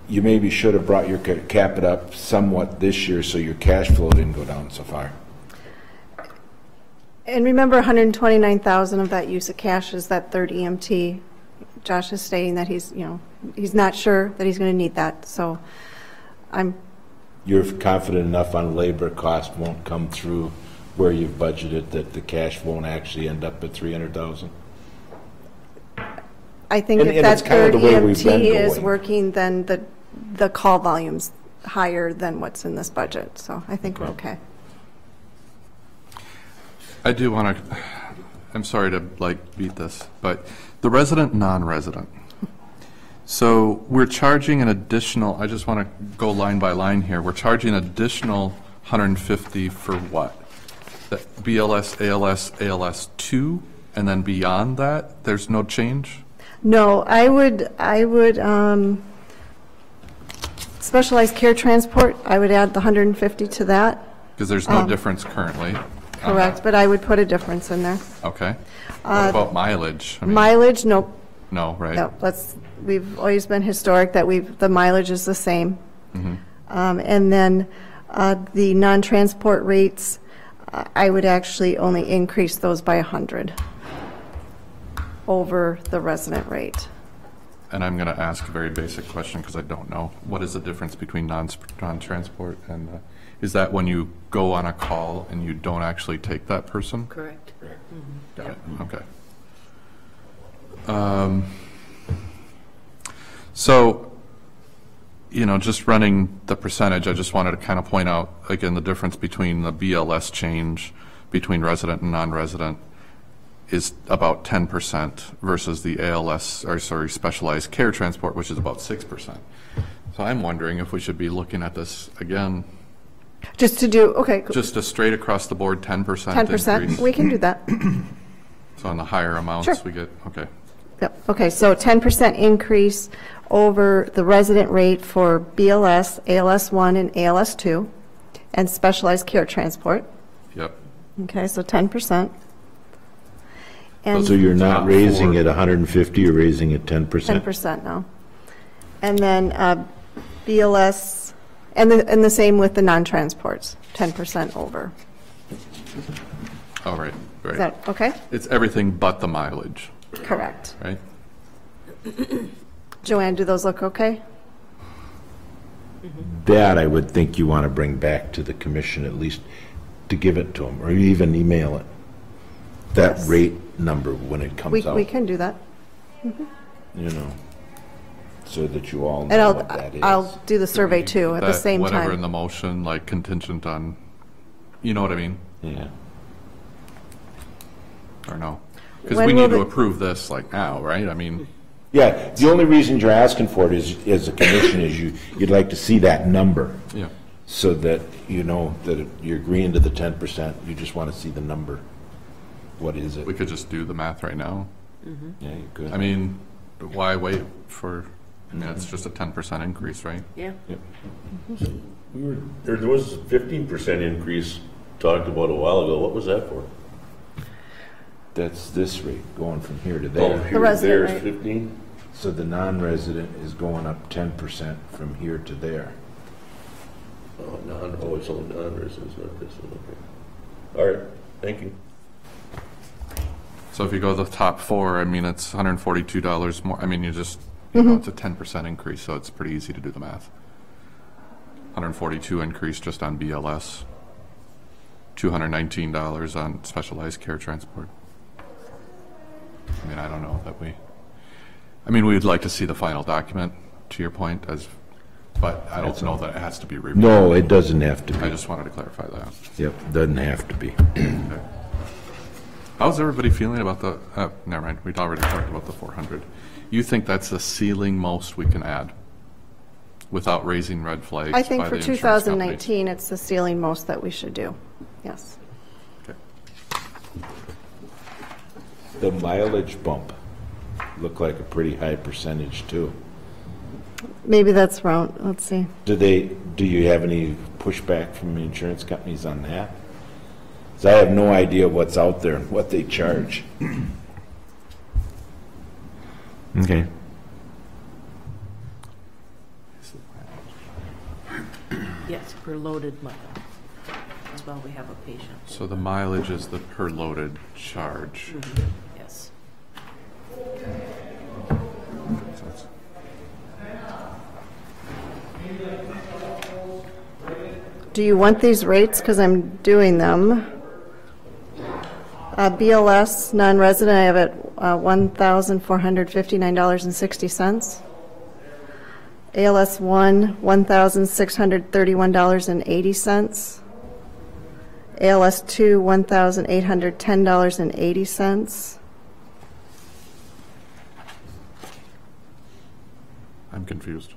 you maybe should have brought your capita up somewhat this year so your cash flow didn't go down so far. And remember, 129,000 of that use of cash is that third EMT. Josh is stating that he's not sure that he's going to need that. So You're confident enough on labor cost won't come through where you've budgeted that the cash won't actually end up at 300,000? I think And if that it's kind of third the way we've been EMT is going. working, then the call volume's higher than what's in this budget. So I think we're okay. I do want to, I'm sorry to beat this, but the resident, non-resident. So we're charging an additional, I just want to go line by line here. We're charging additional 150 for what? The BLS, ALS, ALS 2, and then beyond that, there's no change? No, I would specialized care transport, I would add the 150 to that. Because there's no difference currently. Correct, but I would put a difference in there. Okay. What about mileage? I mean, Mileage, nope. no, right? No, we've always been historic that the mileage is the same. And then the non-transport rates, I would actually only increase those by 100 over the resident rate. And I'm going to ask a very basic question because I don't know. What is the difference between non-transport and, is that when you go on a call and you don't actually take that person? Correct. Got it, okay. So, you know, just running the percentage, I just wanted to kind of point out, again, the difference between the BLS change between resident and non-resident is about 10% versus the ALS, or sorry, specialized care transport, which is about 6%. So I'm wondering if we should be looking at this again, Just to do, okay, just a straight across the board 10% 10%, increase. we can do that. So on the higher amounts, Sure. we get, okay. Yep, okay, so 10% increase over the resident rate for BLS, ALS1, and ALS2, and specialized care transport. Yep. Okay, so 10%. And So you're not Top raising four. it 150, you're raising it 10%? 10% now. And then BLS, and the same with the non-transports, 10% over. All right, Is right. that okay? It's everything but the mileage, Correct. right? Joanne, do those look okay? That I would think you want to bring back to the commission, at least to give it to them, or even email it. That Yes. rate number when it comes out. We can do that. You know, so that you all And know what that is. I'll do the survey too at the That same Whatever in the time. motion, like contingent on, you know what I mean, Yeah. or no? Because When we will need to the- approve this like now, right? I mean, Yeah, the only reason you're asking for it is, as a commission, is you'd like to see that number, yeah, so that you know that you're agreeing to the 10%, you just want to see the number. What is it? we could just do the math right now. Yeah, you could. I mean, but why wait for, I mean, it's just a 10% increase, right? Yeah. There was a 15% increase talked about a while ago. What was that for? That's this rate, going from here to Oh, there. here, resident there's rate. 15? So the non-resident is going up 10% from here to there. Oh, it's only non-residents, not this one, okay. All right, thank you. So if you go to the top four, I mean, it's $142 more. I mean, you just, you know, it's a 10% increase, so it's pretty easy to do the math. 142 increase just on BLS, $219 on specialized care transport. I mean, I don't know that I mean, we'd like to see the final document, to your point, but I don't know that it has to be reviewed. No, it doesn't have to I be. just wanted to clarify that. Yep, doesn't have to be. Okay. How's everybody feeling about the, never mind, we'd already talked about the 400. You think that's the ceiling most we can add without raising red flags I think by for the insurance companies? 2019, it's the ceiling most that we should do. Yes. Okay. The mileage bump looked like a pretty high percentage too. Maybe that's wrong. Let's see. Do you have any pushback from the insurance companies on that? 'Cause I have no idea what's out there and what they charge. Okay. Yes, per loaded mile. As well, we have a patient. So the mileage is the per loaded charge. Yes. So it's- Do you want these rates? Because I'm doing them. BLS, non-resident, I have it $1,459.60. ALS 1, $1,631.80. ALS 2, $1,810.80. I'm confused.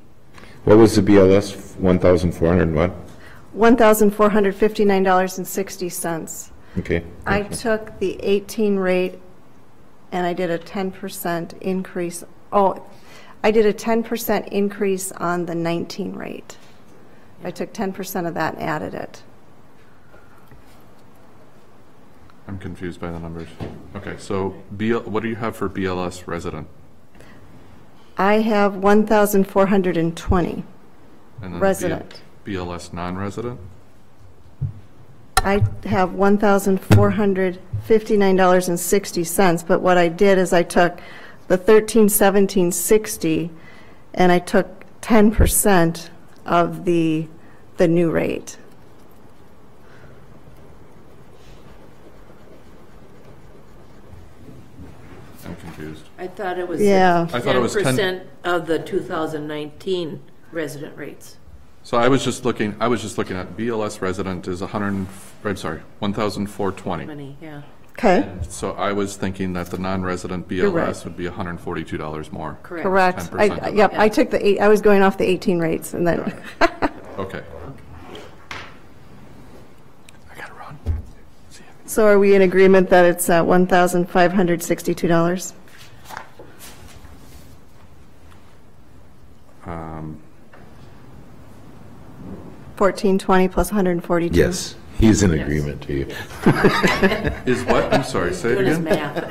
What was the BLS, 1,400 what? $1,459.60. Okay. I took the 18 rate and I did a 10% increase. Oh, I did a 10% increase on the 19 rate. I took 10% of that and added it. I'm confused by the numbers. Okay, so what do you have for BLS resident? I have 1,420. And then resident. BLS non-resident? I have $1,459.60, but what I did is I took the $1,317.60 and I took 10% of the new rate. I'm confused. I thought it was Yeah. I thought it was 10% of the 2019 resident rates. So I was just looking at BLS resident is 1,420. Many, yeah. Okay, So I was thinking that the non-resident You're right. BLS would be $142 more. Correct. correct. 10% of Yep, that. I took I was going off the 18 rates and then, Okay. I gotta run. See ya. so are we in agreement that it's $1,562? 1420 plus 142? Yes, he's in agreement to you. Is what? I'm sorry, say it Doing his again? math.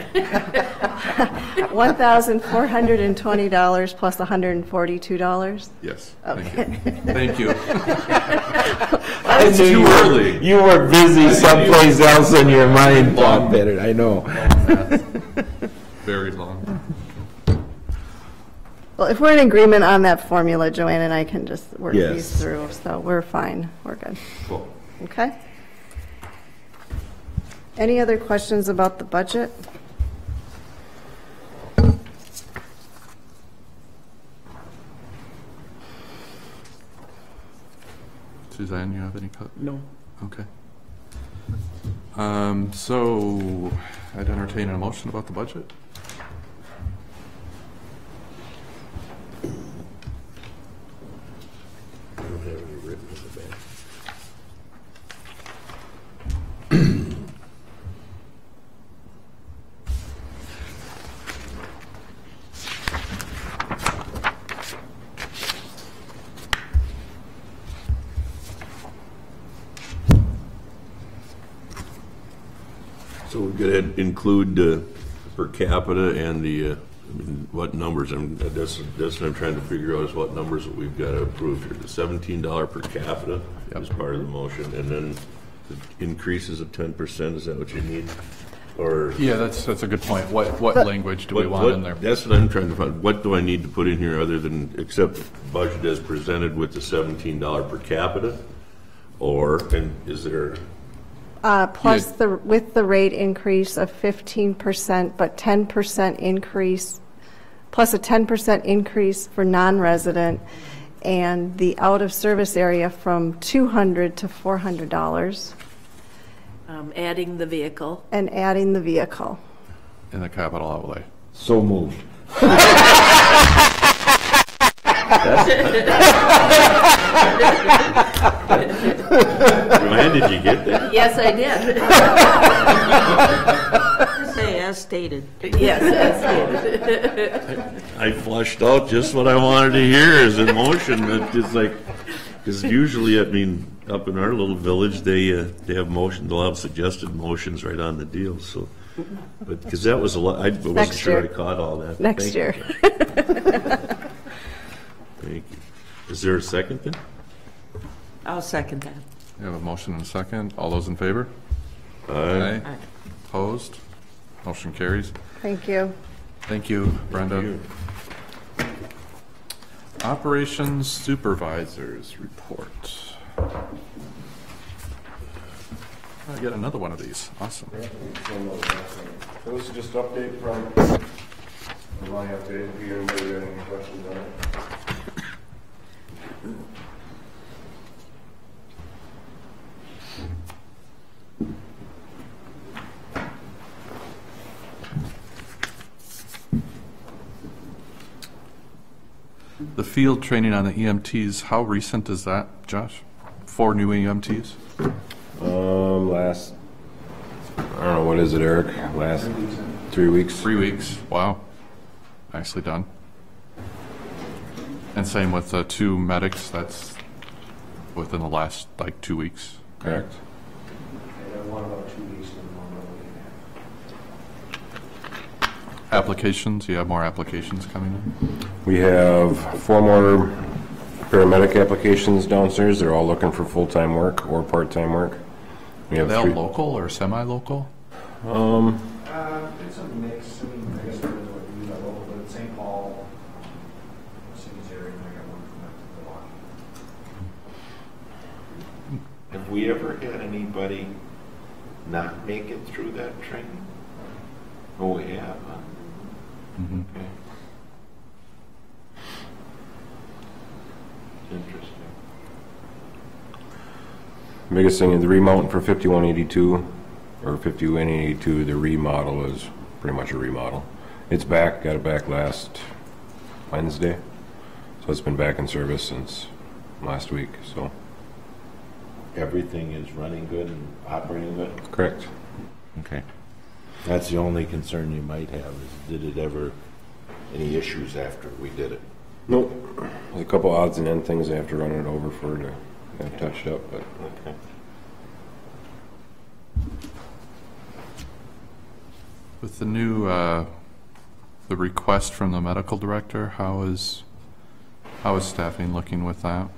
$1,420 plus $142? Yes. Thank you. I knew too early. You were busy someplace else in your mind, Bob Bennett, I know. Very long. Well, if we're in agreement on that formula, Joanne and I can just work Yes. these through, so we're fine, we're good. Cool. Okay? Any other questions about the budget? Suzanne, you have any cut? No. Okay. So I'd entertain a motion about the budget. I don't have any written in the back. So we're going to include per capita and the, I mean, what numbers, that's what I'm trying to figure out is what numbers that we've got to approve here. The $17 per capita is part of the motion, and then the increases of 10%, is that what you need? Or? Yeah, that's a good point. What language do we want in there? That's what I'm trying to find. What do I need to put in here other than, except budget as presented with the $17 per capita? Or, and is there? Plus with the rate increase of 15%, but 10% increase, plus a 10% increase for non-resident, and the out-of-service area from $200 to $400, Adding the vehicle. and adding the vehicle. In the capital outlay. So moved. Joanne, did you get that? Yes, I did. Say as stated. Yes, that's I flushed out just what I wanted to hear as a motion. It's like, because usually, I mean, up in our little village, they have motions, they'll have suggested motions right on the deal, so. But, because that was a lot, I wasn't Next sure I year. caught all that. Next Thank you. year. Thank you. Is there a second then? I'll second that. We have a motion and a second. All those in favor? Aye. Aye. Opposed? Motion carries. Thank you. Thank you, Brenda. you. Operations Supervisors Report. I get another one of these. Awesome. So this is just update from my update. If you anybody got any questions on it? The field training on the EMTs, how recent is that, Josh? 4 new EMTs? Last, I don't know, what is it, Eric? Last 3 weeks? 3 weeks. Wow. Nicely done. And same with the 2 medics, that's within the last, 2 weeks. Correct. One about 2 weeks and one about Applications, you have more applications coming in? We have 4 more paramedic applications downstairs. They're all looking for full-time work or part-time work. We Are have they all three. local or semi-local? It's a mix. I mean, I guess there is what you got local, but St. Paul, cities area, and I got one from Milwaukee. Have we ever had anybody not make it through that training? Oh, we have, huh? Okay. Interesting. Biggest thing is the remount for 5182 or 5182. The remodel is pretty much a remodel. It's back. Got it back last Wednesday, so it's been back in service since last week. So Everything is running good and operating good? correct. Okay. That's the only concern you might have, is did it ever, any issues after we did it? Nope. There's a couple odds and end things I have to run it over for to get touched up, but Okay. With the new, the request from the medical director, how is staffing looking with that?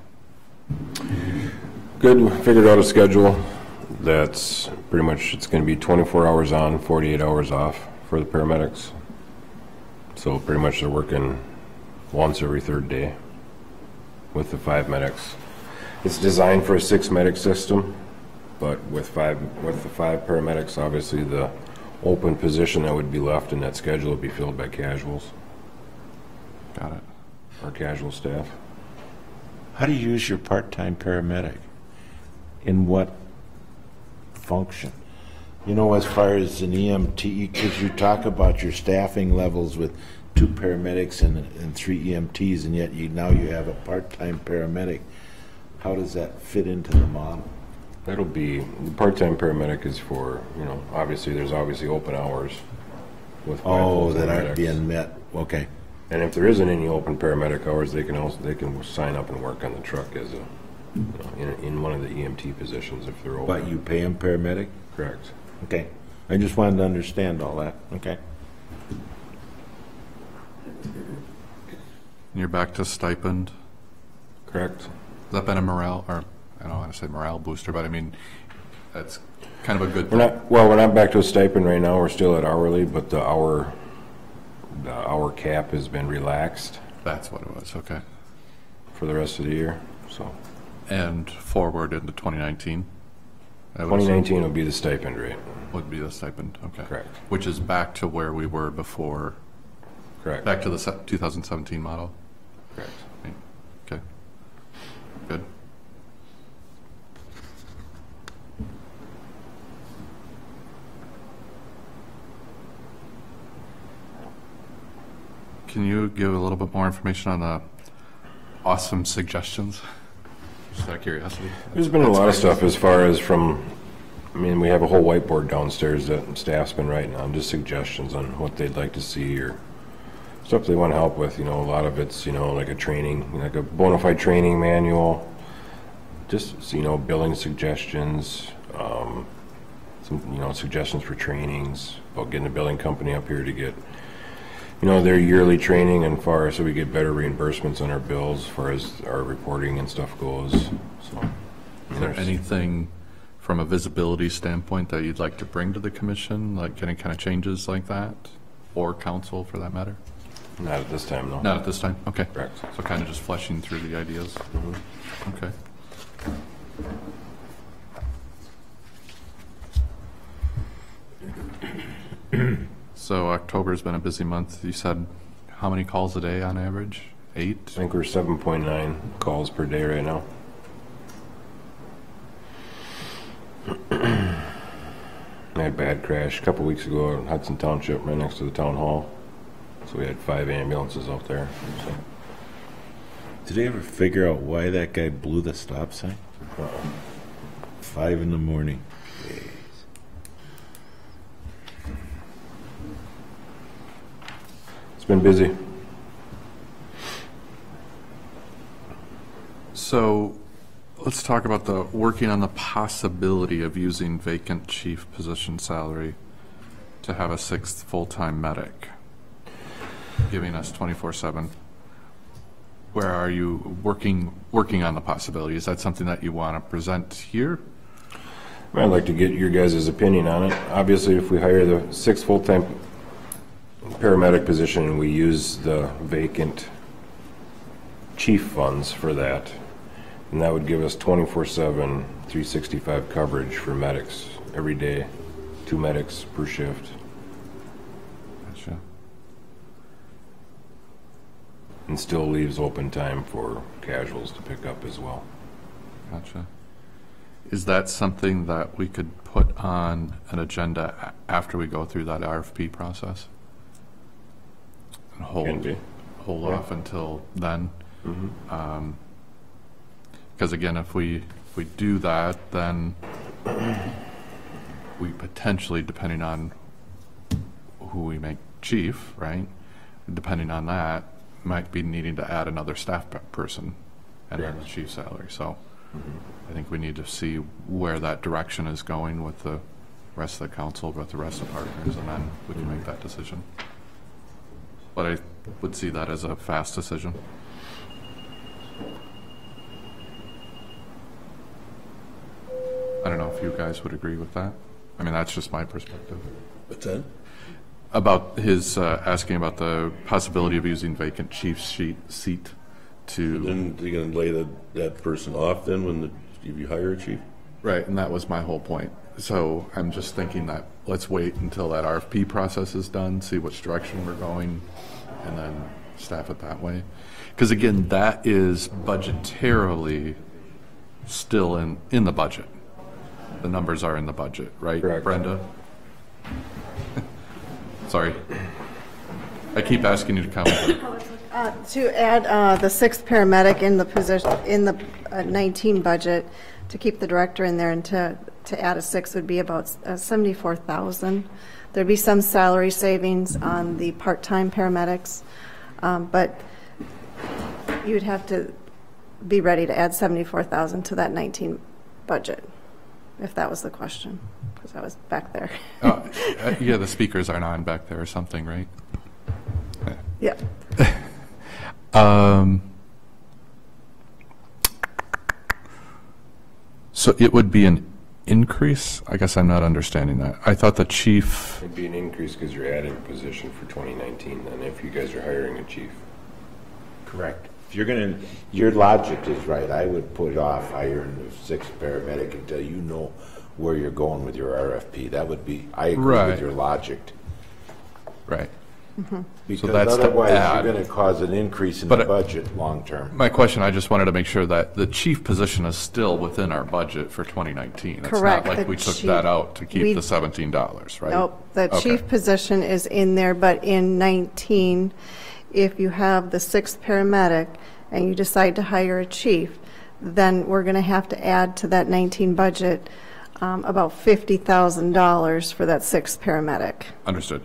good. We figured out a schedule that's pretty much, it's going to be 24 hours on, 48 hours off for the paramedics. So pretty much they're working once every third day with the 5 medics. It's designed for a 6 medic system, but with the 5 paramedics, obviously the open position that would be left in that schedule would be filled by casuals Got it. or casual staff. How do you use your part-time paramedic? In what function? You know, as far as an EMT, because you talk about your staffing levels with 2 paramedics and 3 EMTs, and yet now you have a part-time paramedic. How does that fit into the model? That'll be, the part-time paramedic is for, obviously, there's obviously open hours with 5 Oh, full-time that aren't medics. being met, okay. And if there isn't any open paramedic hours, they can sign up and work on the truck as a, in one of the EMT positions if they're open. But you pay them paramedic? Correct. Okay. I just wanted to understand all that, okay. And you're back to stipend. Correct. Has that been a morale, or I don't want to say morale booster, but I mean, that's kind of a good We're thing. not, well, we're not back to a stipend right now. We're still at hourly, but the hour cap has been relaxed That's what it was, okay. for the rest of the year, so. And forward into 2019? I would assume 2019 will be the stipend rate. would be the stipend, okay. Correct. Which is back to where we were before, Correct. back to the 2017 model? Correct. Right. Okay. Good. Can you give a little bit more information on the awesome suggestions? Just out of curiosity. There's been a lot of stuff as far as we have a whole whiteboard downstairs that staff's been writing on, just suggestions on what they'd like to see or stuff they want to help with. A lot of it's, like a training, like a bona fide training manual, just, billing suggestions, some, suggestions for trainings, about getting a billing company up here to get, their yearly training and so we get better reimbursements on our bills as far as our reporting and stuff goes. So, Is there anything from a visibility standpoint that you'd like to bring to the commission, like any kind of changes like that? Or council, for that matter? Not at this time, though. Not at this time? Okay. Correct. So kind of just fleshing through the ideas? Okay. So October's been a busy month. You said how many calls a day on average? 8? I think we're 7.9 calls per day right now. I had a bad crash a couple weeks ago in Hudson Township, right next to the town hall. So we had 5 ambulances out there. So. Did they ever figure out why that guy blew the stop sign? 5 in the morning. Jeez. It's been busy. So let's talk about the working on the possibility of using vacant chief position salary to have a 6th full-time medic, giving us 24/7. where are you working on the possibility? Is that something that you want to present here? I'd like to get your guys' opinion on it. Obviously, if we hire the 6 full-time paramedic position and we use the vacant chief funds for that, and that would give us 24/7, 365 coverage for medics every day, 2 medics per shift. Gotcha. And still leaves open time for casuals to pick up as well. Gotcha. Is that something that we could put on an agenda after we go through that RFP process? And Can be. hold off until then? Because again, if we do that, then we potentially, depending on who we make chief, right? Depending on that, might be needing to add another staff person and then the chief salary. So I think we need to see where that direction is going with the rest of the council, with the rest of the partners, and then we can make that decision. But I would see that as a fast decision. I don't know if you guys would agree with that. I mean, that's just my perspective. What's that? About his asking about the possibility of using vacant chief's seat to. Then you're going to lay that person off then if you hire a chief? Right, and that was my whole point. So I'm just thinking that let's wait until that RFP process is done, see which direction we're going, and then staff it that way. Because again, that is budgetarily still in the budget. The numbers are in the budget, right, Correct. Brenda? Sorry. I keep asking you to comment. To add the 6th paramedic in the position, in the 19 budget, to keep the director in there and to add a 6th would be about 74,000. There'd be some salary savings on the part-time paramedics, but you'd have to be ready to add 74,000 to that 19 budget, if that was the question, because I was back there. Yeah, the speakers aren't on back there or something, right? Yeah. So it would be an increase? I guess I'm not understanding that. I thought the chief, It'd be an increase because you're adding a position for 2019 then if you guys are hiring a chief. Correct. If you're gonna, your logic is right. I would put off hiring the 6th paramedic until you know where you're going with your RFP. That would be, I agree Right. with your logic. right. Because that's to otherwise, add. you're gonna cause an increase in But the it- budget long-term. My question, I just wanted to make sure that the chief position is still within our budget for 2019. Correct. It's not like The we took chief- that out to keep we- the $17, right? Nope, the Okay. chief position is in there, but in 19, if you have the 6th paramedic and you decide to hire a chief, then we're going to have to add to that 19 budget about $50,000 for that 6th paramedic. Understood.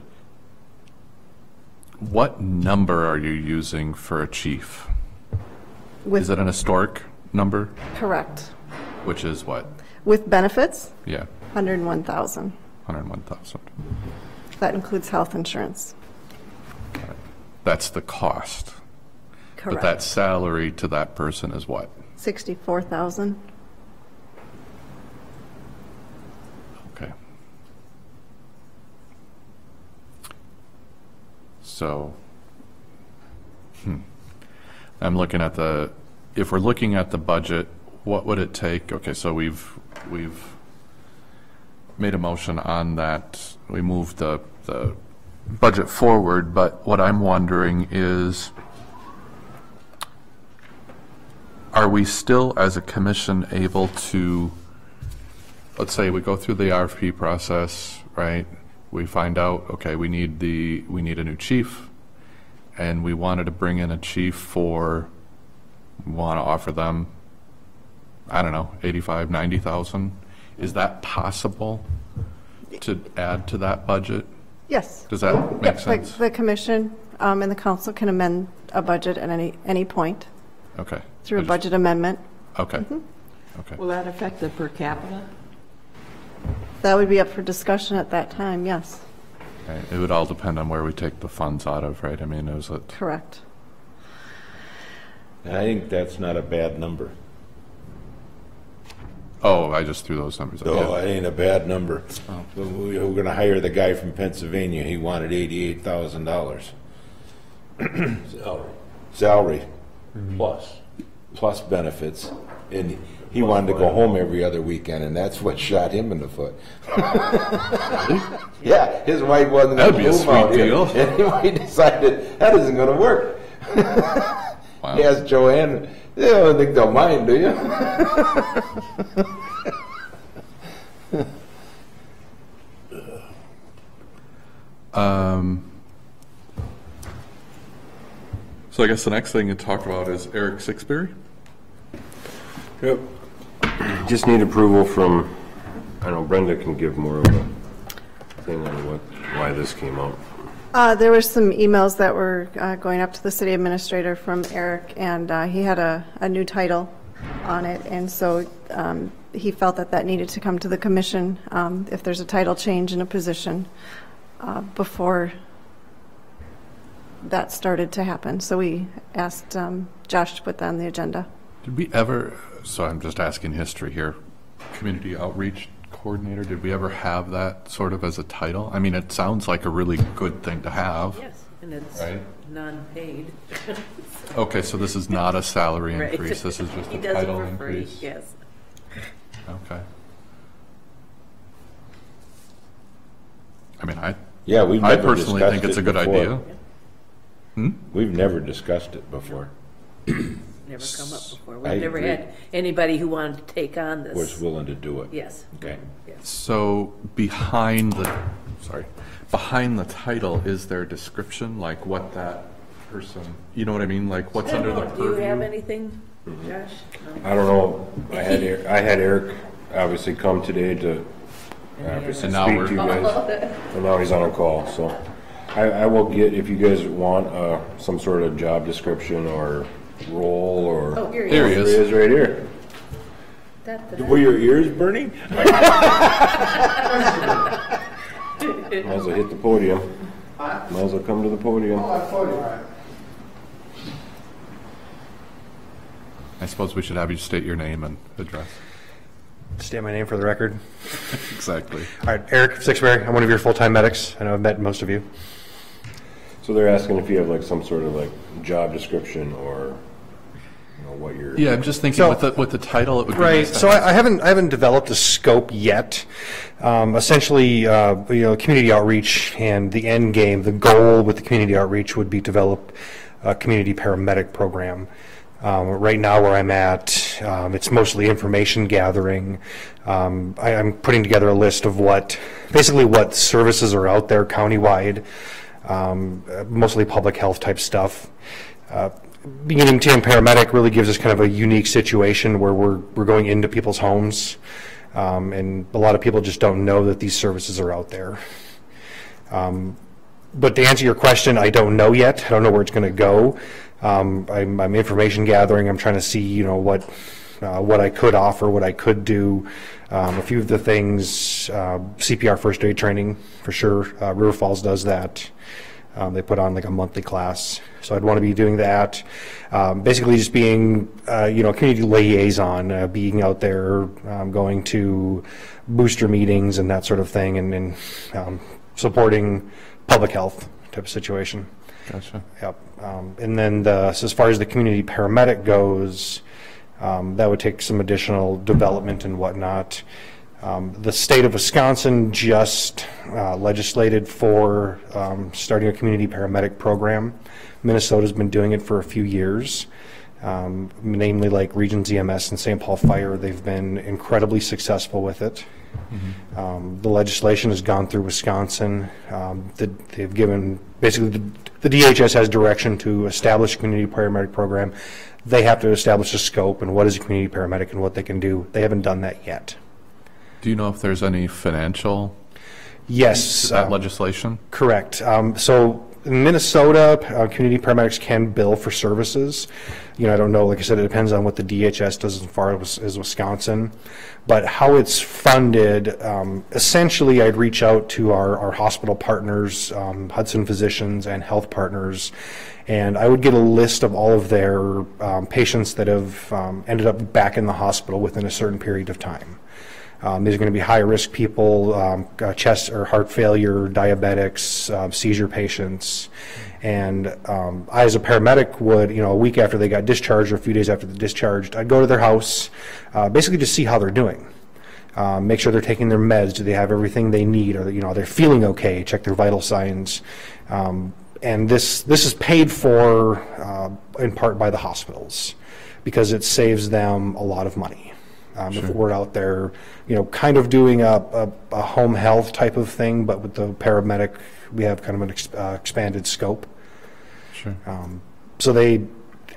What number are you using for a chief? With, Is it an historic number, correct. which is what? With benefits, Yeah, 101,000. 101,000. That includes health insurance. That's the cost. But that Correct. salary to that person is what? 64,000. Okay. So, I'm looking at if we're looking at the budget, what would it take? Okay, so we've made a motion on that. We moved the budget forward, but what I'm wondering is, are we still, as a commission, able to, let's say we go through the RFP process, right? We find out, okay, we need a new chief, and we wanted to bring in a chief we want to offer them, I don't know, 85, 90,000. Is that possible to add to that budget? Yes. Does that make Yep, sense? The commission and the council can amend a budget at any point Okay. through a budget amendment. Okay. Okay. Will that affect the per capita? That would be up for discussion at that time, yes. Right. It would all depend on where we take the funds out of, right? I mean, Correct. And I think that's not a bad number. Oh, I just threw those numbers out. No, Yeah. it ain't a bad number. We were gonna hire the guy from Pennsylvania, he wanted $88,000. Salary, plus benefits, and he wanted to go home every other weekend, and that's what shot him in the foot. Yeah, his wife wasn't gonna That'd be a move out sweet here, deal. and he decided, that isn't gonna work. Wow. He asked Joanne, "You don't think they'll mind, do you?" So I guess the next thing to talk about is Eric Sixberry. Yep. Just need approval from, I know Brenda can give more of a thing on why this came out. There were some emails that were going up to the city administrator from Eric, and he had a new title on it, and so he felt that that needed to come to the commission if there's a title change in a position before that started to happen. So we asked Josh to put that on the agenda. Did we ever, so I'm just asking history here, community outreach coordinator, did we ever have that sort of as a title? I mean, it sounds like a really good thing to have. Yes, and it's Right. non-paid. Okay, so this is not a salary Right. increase, this is just He a does it title for free, increase? yes. Okay. I mean, Yeah, we've I never personally discussed think it's it a good before. idea. We've never discussed it before. Never come up before. I We've never agree. had anybody who wanted to take on this. Was willing to do it. Yes. Okay. So behind the title, is there a description, like what that person, you know what I mean? Like what's under the Do you have purview? anything, Josh? No? I don't know, I had Eric obviously come today to obviously And now speak we're- to you guys, and now he's on a call, so I will get, if you guys want some sort of job description or role or. Oh, here he There he is. is. He is right here. Were your ears burning? Might as well hit the podium. Might as well come to the podium. I suppose we should have you state your name and address. State my name for the record. Exactly. All right, Eric Sixberry. I'm one of your full-time medics. I know I've met most of you. So they're asking if you have like some sort of like job description or, you know, what you're. Yeah, I'm just thinking So- with the title, it would be Right. nice to So have- I haven't developed a scope yet. Essentially, community outreach and the end game, the goal with the community outreach would be to develop a community paramedic program. Right now, where I'm at, it's mostly information gathering. I'm putting together a list of what services are out there countywide, mostly public health type stuff. Being an EMT paramedic really gives us kind of a unique situation where we're going into people's homes, and a lot of people just don't know that these services are out there. But to answer your question, I don't know yet. I don't know where it's going to go. I'm information gathering. I'm trying to see, what I could offer, what I could do. A few of the things, CPR first aid training for sure. River Falls does that. They put on like a monthly class, so I'd want to be doing that. Basically, just being, community liaison, being out there, going to booster meetings and that sort of thing, and supporting public health type of situation. Gotcha. Yep. And then so as far as the community paramedic goes, that would take some additional development and whatnot. The state of Wisconsin just legislated for starting a community paramedic program. Minnesota's been doing it for a few years, namely like Regions EMS and St. Paul Fire. They've been incredibly successful with it. The legislation has gone through Wisconsin. They've given, basically, the DHS has direction to establish a community paramedic program. They have to establish a scope and what is a community paramedic and what they can do. They haven't done that yet. Do you know if there's any financial Yes. to that legislation? Correct. So in Minnesota, community paramedics can bill for services. You know, I don't know, like I said, it depends on what the DHS does as far as Wisconsin. But how it's funded, essentially I'd reach out to our hospital partners, Hudson Physicians and Health Partners, and I would get a list of all of their patients that have ended up back in the hospital within a certain period of time. These are going to be high-risk people, chest or heart failure, diabetics, seizure patients. And I, as a paramedic, would, you know, a week after they got discharged or a few days after they discharged, I'd go to their house, basically just see how they're doing. Make sure they're taking their meds. Do they have everything they need? Or, you know, they're feeling okay? Check their vital signs. And this is paid for in part by the hospitals because it saves them a lot of money. If we're out there, you know, kind of doing a home health type of thing, but with the paramedic, we have kind of an expanded scope. Sure. So they,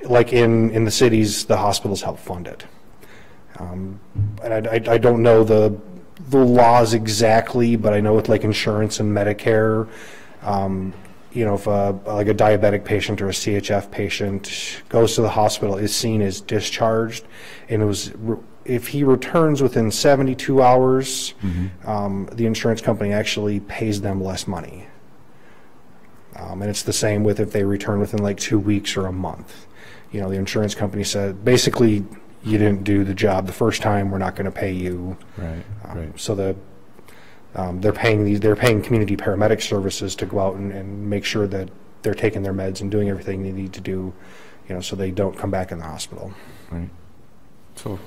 like in the cities, the hospitals help fund it. And I don't know the laws exactly, but I know with like insurance and Medicare, you know, if like a diabetic patient or a CHF patient goes to the hospital, is seen as discharged, and it was if he returns within 72 hours, the insurance company actually pays them less money. And it's the same with if they return within like 2 weeks or a month. You know, the insurance company said, basically, you didn't do the job the first time, we're not going to pay you. Right, right. So they're paying community paramedic services to go out and make sure that they're taking their meds and doing everything they need to do, you know, so they don't come back in the hospital. Right. So,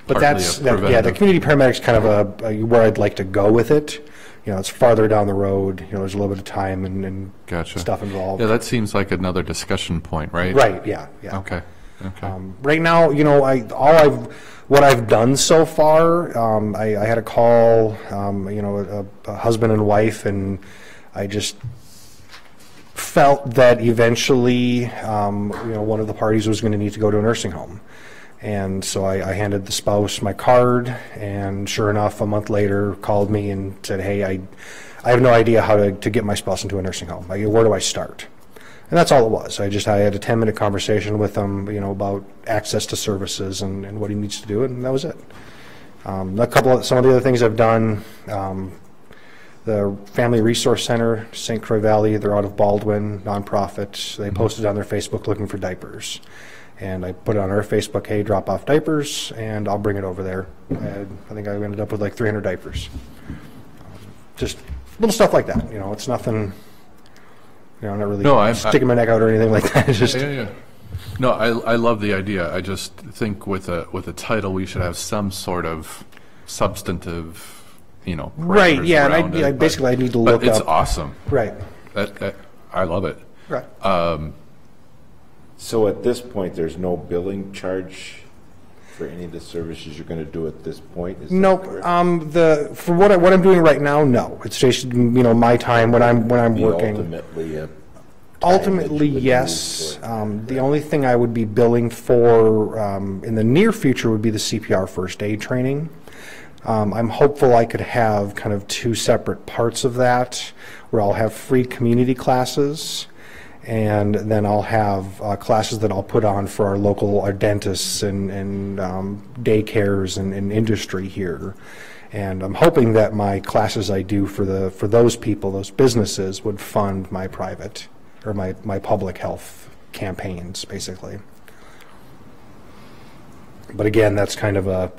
but the community paramedic's kind of where I'd like to go with it. You know, it's farther down the road. You know, there's a little bit of time and gotcha. Stuff involved. Yeah, that seems like another discussion point, right? Right. Yeah. Yeah. Okay. Okay. Right now, you know, what I've done so far, I had a call, you know, a husband and wife, and I just felt that eventually, you know, one of the parties was going to need to go to a nursing home. And so I handed the spouse my card, and sure enough, a month later, called me and said, hey, I have no idea how to get my spouse into a nursing home. Like, where do I start? And that's all it was. I had a 10-minute conversation with him, you know, about access to services and what he needs to do, and that was it. Some of the other things I've done, the Family Resource Center, St. Croix Valley, they're out of Baldwin, nonprofit. They posted on their Facebook looking for diapers. And I put it on our Facebook, hey, drop off diapers, and I'll bring it over there. And I think I ended up with like 300 diapers. Just little stuff like that. You know, it's nothing, you know, I'm not really sticking my neck out or anything like that. It's just, yeah. No, I love the idea. I just think with a title, we should have some sort of substantive, you know, right, yeah, and I need to look up. But it's awesome. Right. I love it. Right. So at this point, there's no billing charge for any of the services you're going to do at this point? Nope. For what I'm doing right now, no. It's just, you know, my time when I'm working. Ultimately, yes. The only thing I would be billing for in the near future would be the CPR first aid training. I'm hopeful I could have kind of two separate parts of that, where I'll have free community classes, and then I'll have classes that I'll put on for our dentists and daycares and industry here. And I'm hoping that my classes I do for those people, those businesses, would fund my private or my public health campaigns, basically. But again, that's kind of a,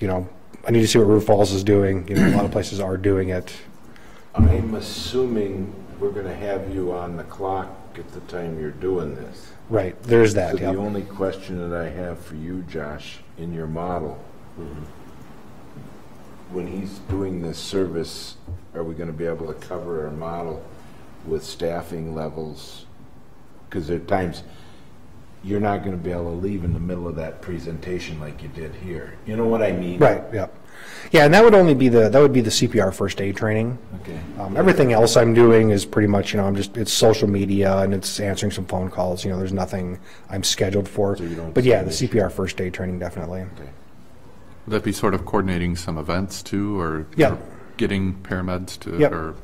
you know, I need to see what Root Falls is doing. You know, a lot of places are doing it. I'm assuming we're going to have you on the clock at the time you're doing this. Right, there's that. So the only question that I have for you, Josh, in your model, when he's doing this service, are we going to be able to cover our model with staffing levels? Because there are times you're not going to be able to leave in the middle of that presentation like you did here. You know what I mean? Right, yeah. Yeah, and that would be the CPR first aid training. Okay. Everything else I'm doing is pretty much, you know, it's social media and it's answering some phone calls. You know, there's nothing I'm scheduled for. So but yeah, the CPR first aid training, definitely. Okay. Would that be sort of coordinating some events too, or Yep. getting paramedics to? Yep. Or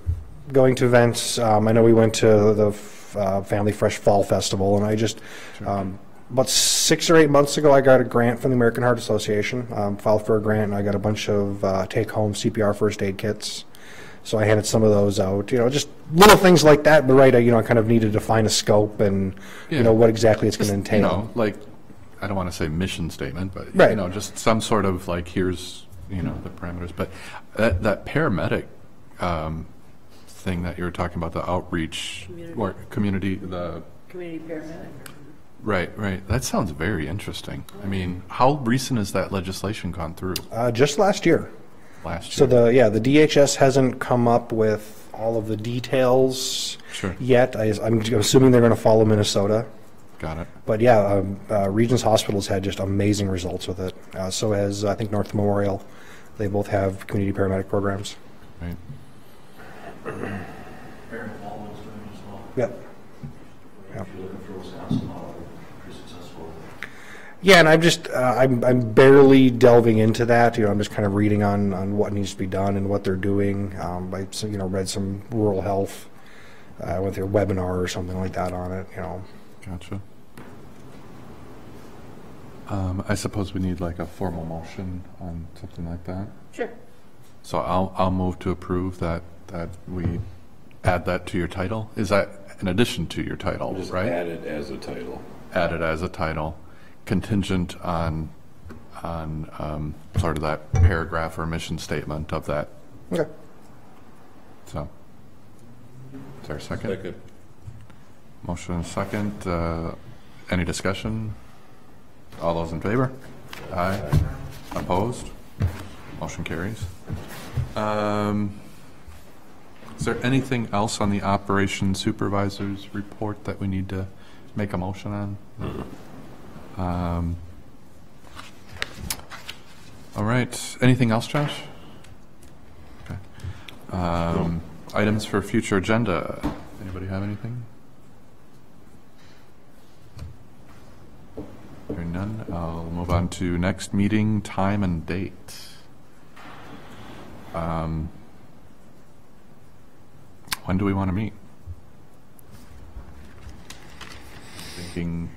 going to events. I know we went to Family Fresh Fall Festival, and I just, about 6 or 8 months ago, I got a grant from the American Heart Association, filed for a grant, and I got a bunch of take-home CPR first aid kits. So I handed some of those out, just little things like that, but right, I kind of needed to define a scope and, what exactly it's going to entail. Like, I don't want to say mission statement, but, Right. Just some sort of like, here's, the parameters. But that paramedic thing that you were talking about, the outreach, or community, the... Community paramedic. Right. That sounds very interesting. I mean, how recent has that legislation gone through? Just last year. Last year? So the DHS hasn't come up with all of the details yet. I'm assuming they're going to follow Minnesota. Got it. But yeah, Regents Hospital's had just amazing results with it. So has, I think, North Memorial. They both have community paramedic programs. Right. Yep. Yeah, and I'm barely delving into that. I'm just kind of reading on what needs to be done and what they're doing. I read some rural health. I went through a webinar or something like that on it. Gotcha. I suppose we need like a formal motion on something like that. Sure. So I'll move to approve that we add that to your title. Is that in addition to your title, Just right? add it as a title. Add it as a title, contingent on sort of that paragraph or mission statement of that. Okay. So, is there a second? Second. Motion and second. Any discussion? All those in favor? Aye. Opposed? Motion carries. Is there anything else on the operations supervisor's report that we need to make a motion on? All right. Anything else, Josh? Okay. Items for future agenda. Anybody have anything? Hearing none, I'll move on to next meeting, time and date. When do we want to meet? Thinking.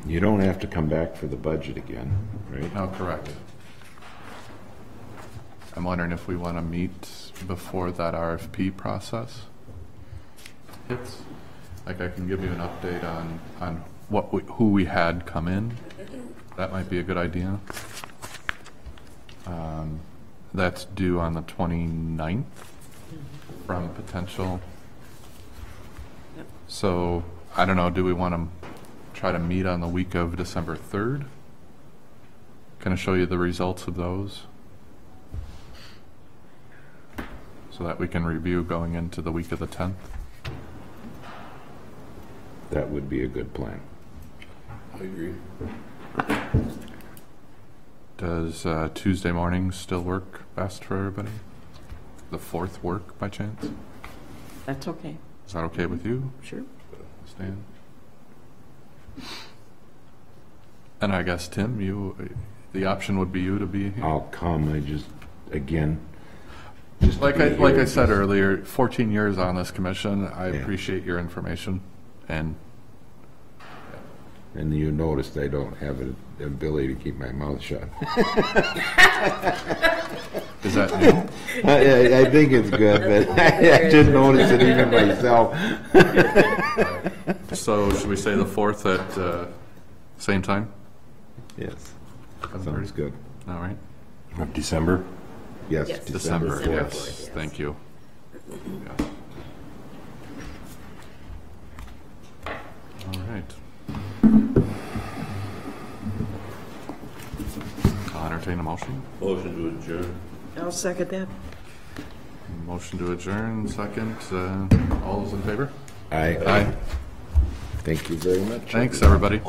You don't have to come back for the budget again, right? Oh, correct. I'm wondering if we want to meet before that RFP process hits. Like, I can give you an update on who we had come in. That might be a good idea. That's due on the 29th from potential. So, I don't know, do we want to try to meet on the week of December 3rd? Can I show you the results of those? So that we can review going into the week of the 10th? That would be a good plan. I agree. Does Tuesday morning still work best for everybody? The 4th work by chance? That's okay. Is that okay with you, Sure. Stan? And I guess, Tim, the option would be you to be here. I'll come, Like I said earlier, 14 years on this commission, I appreciate your information, and you noticed I don't have the ability to keep my mouth shut. is that new? I think it's good, but I didn't notice it even myself. So should we say the 4th at same time? Yes, sounds good. All right. Of December? Yes, Yes. December, 4th. yes. 4th, yes. Thank you. Yes. All right. I'll entertain a motion. Motion to adjourn. I'll second that. Motion to adjourn, second. All those in favor? Aye. Aye. Thank you very much. Thanks, everybody.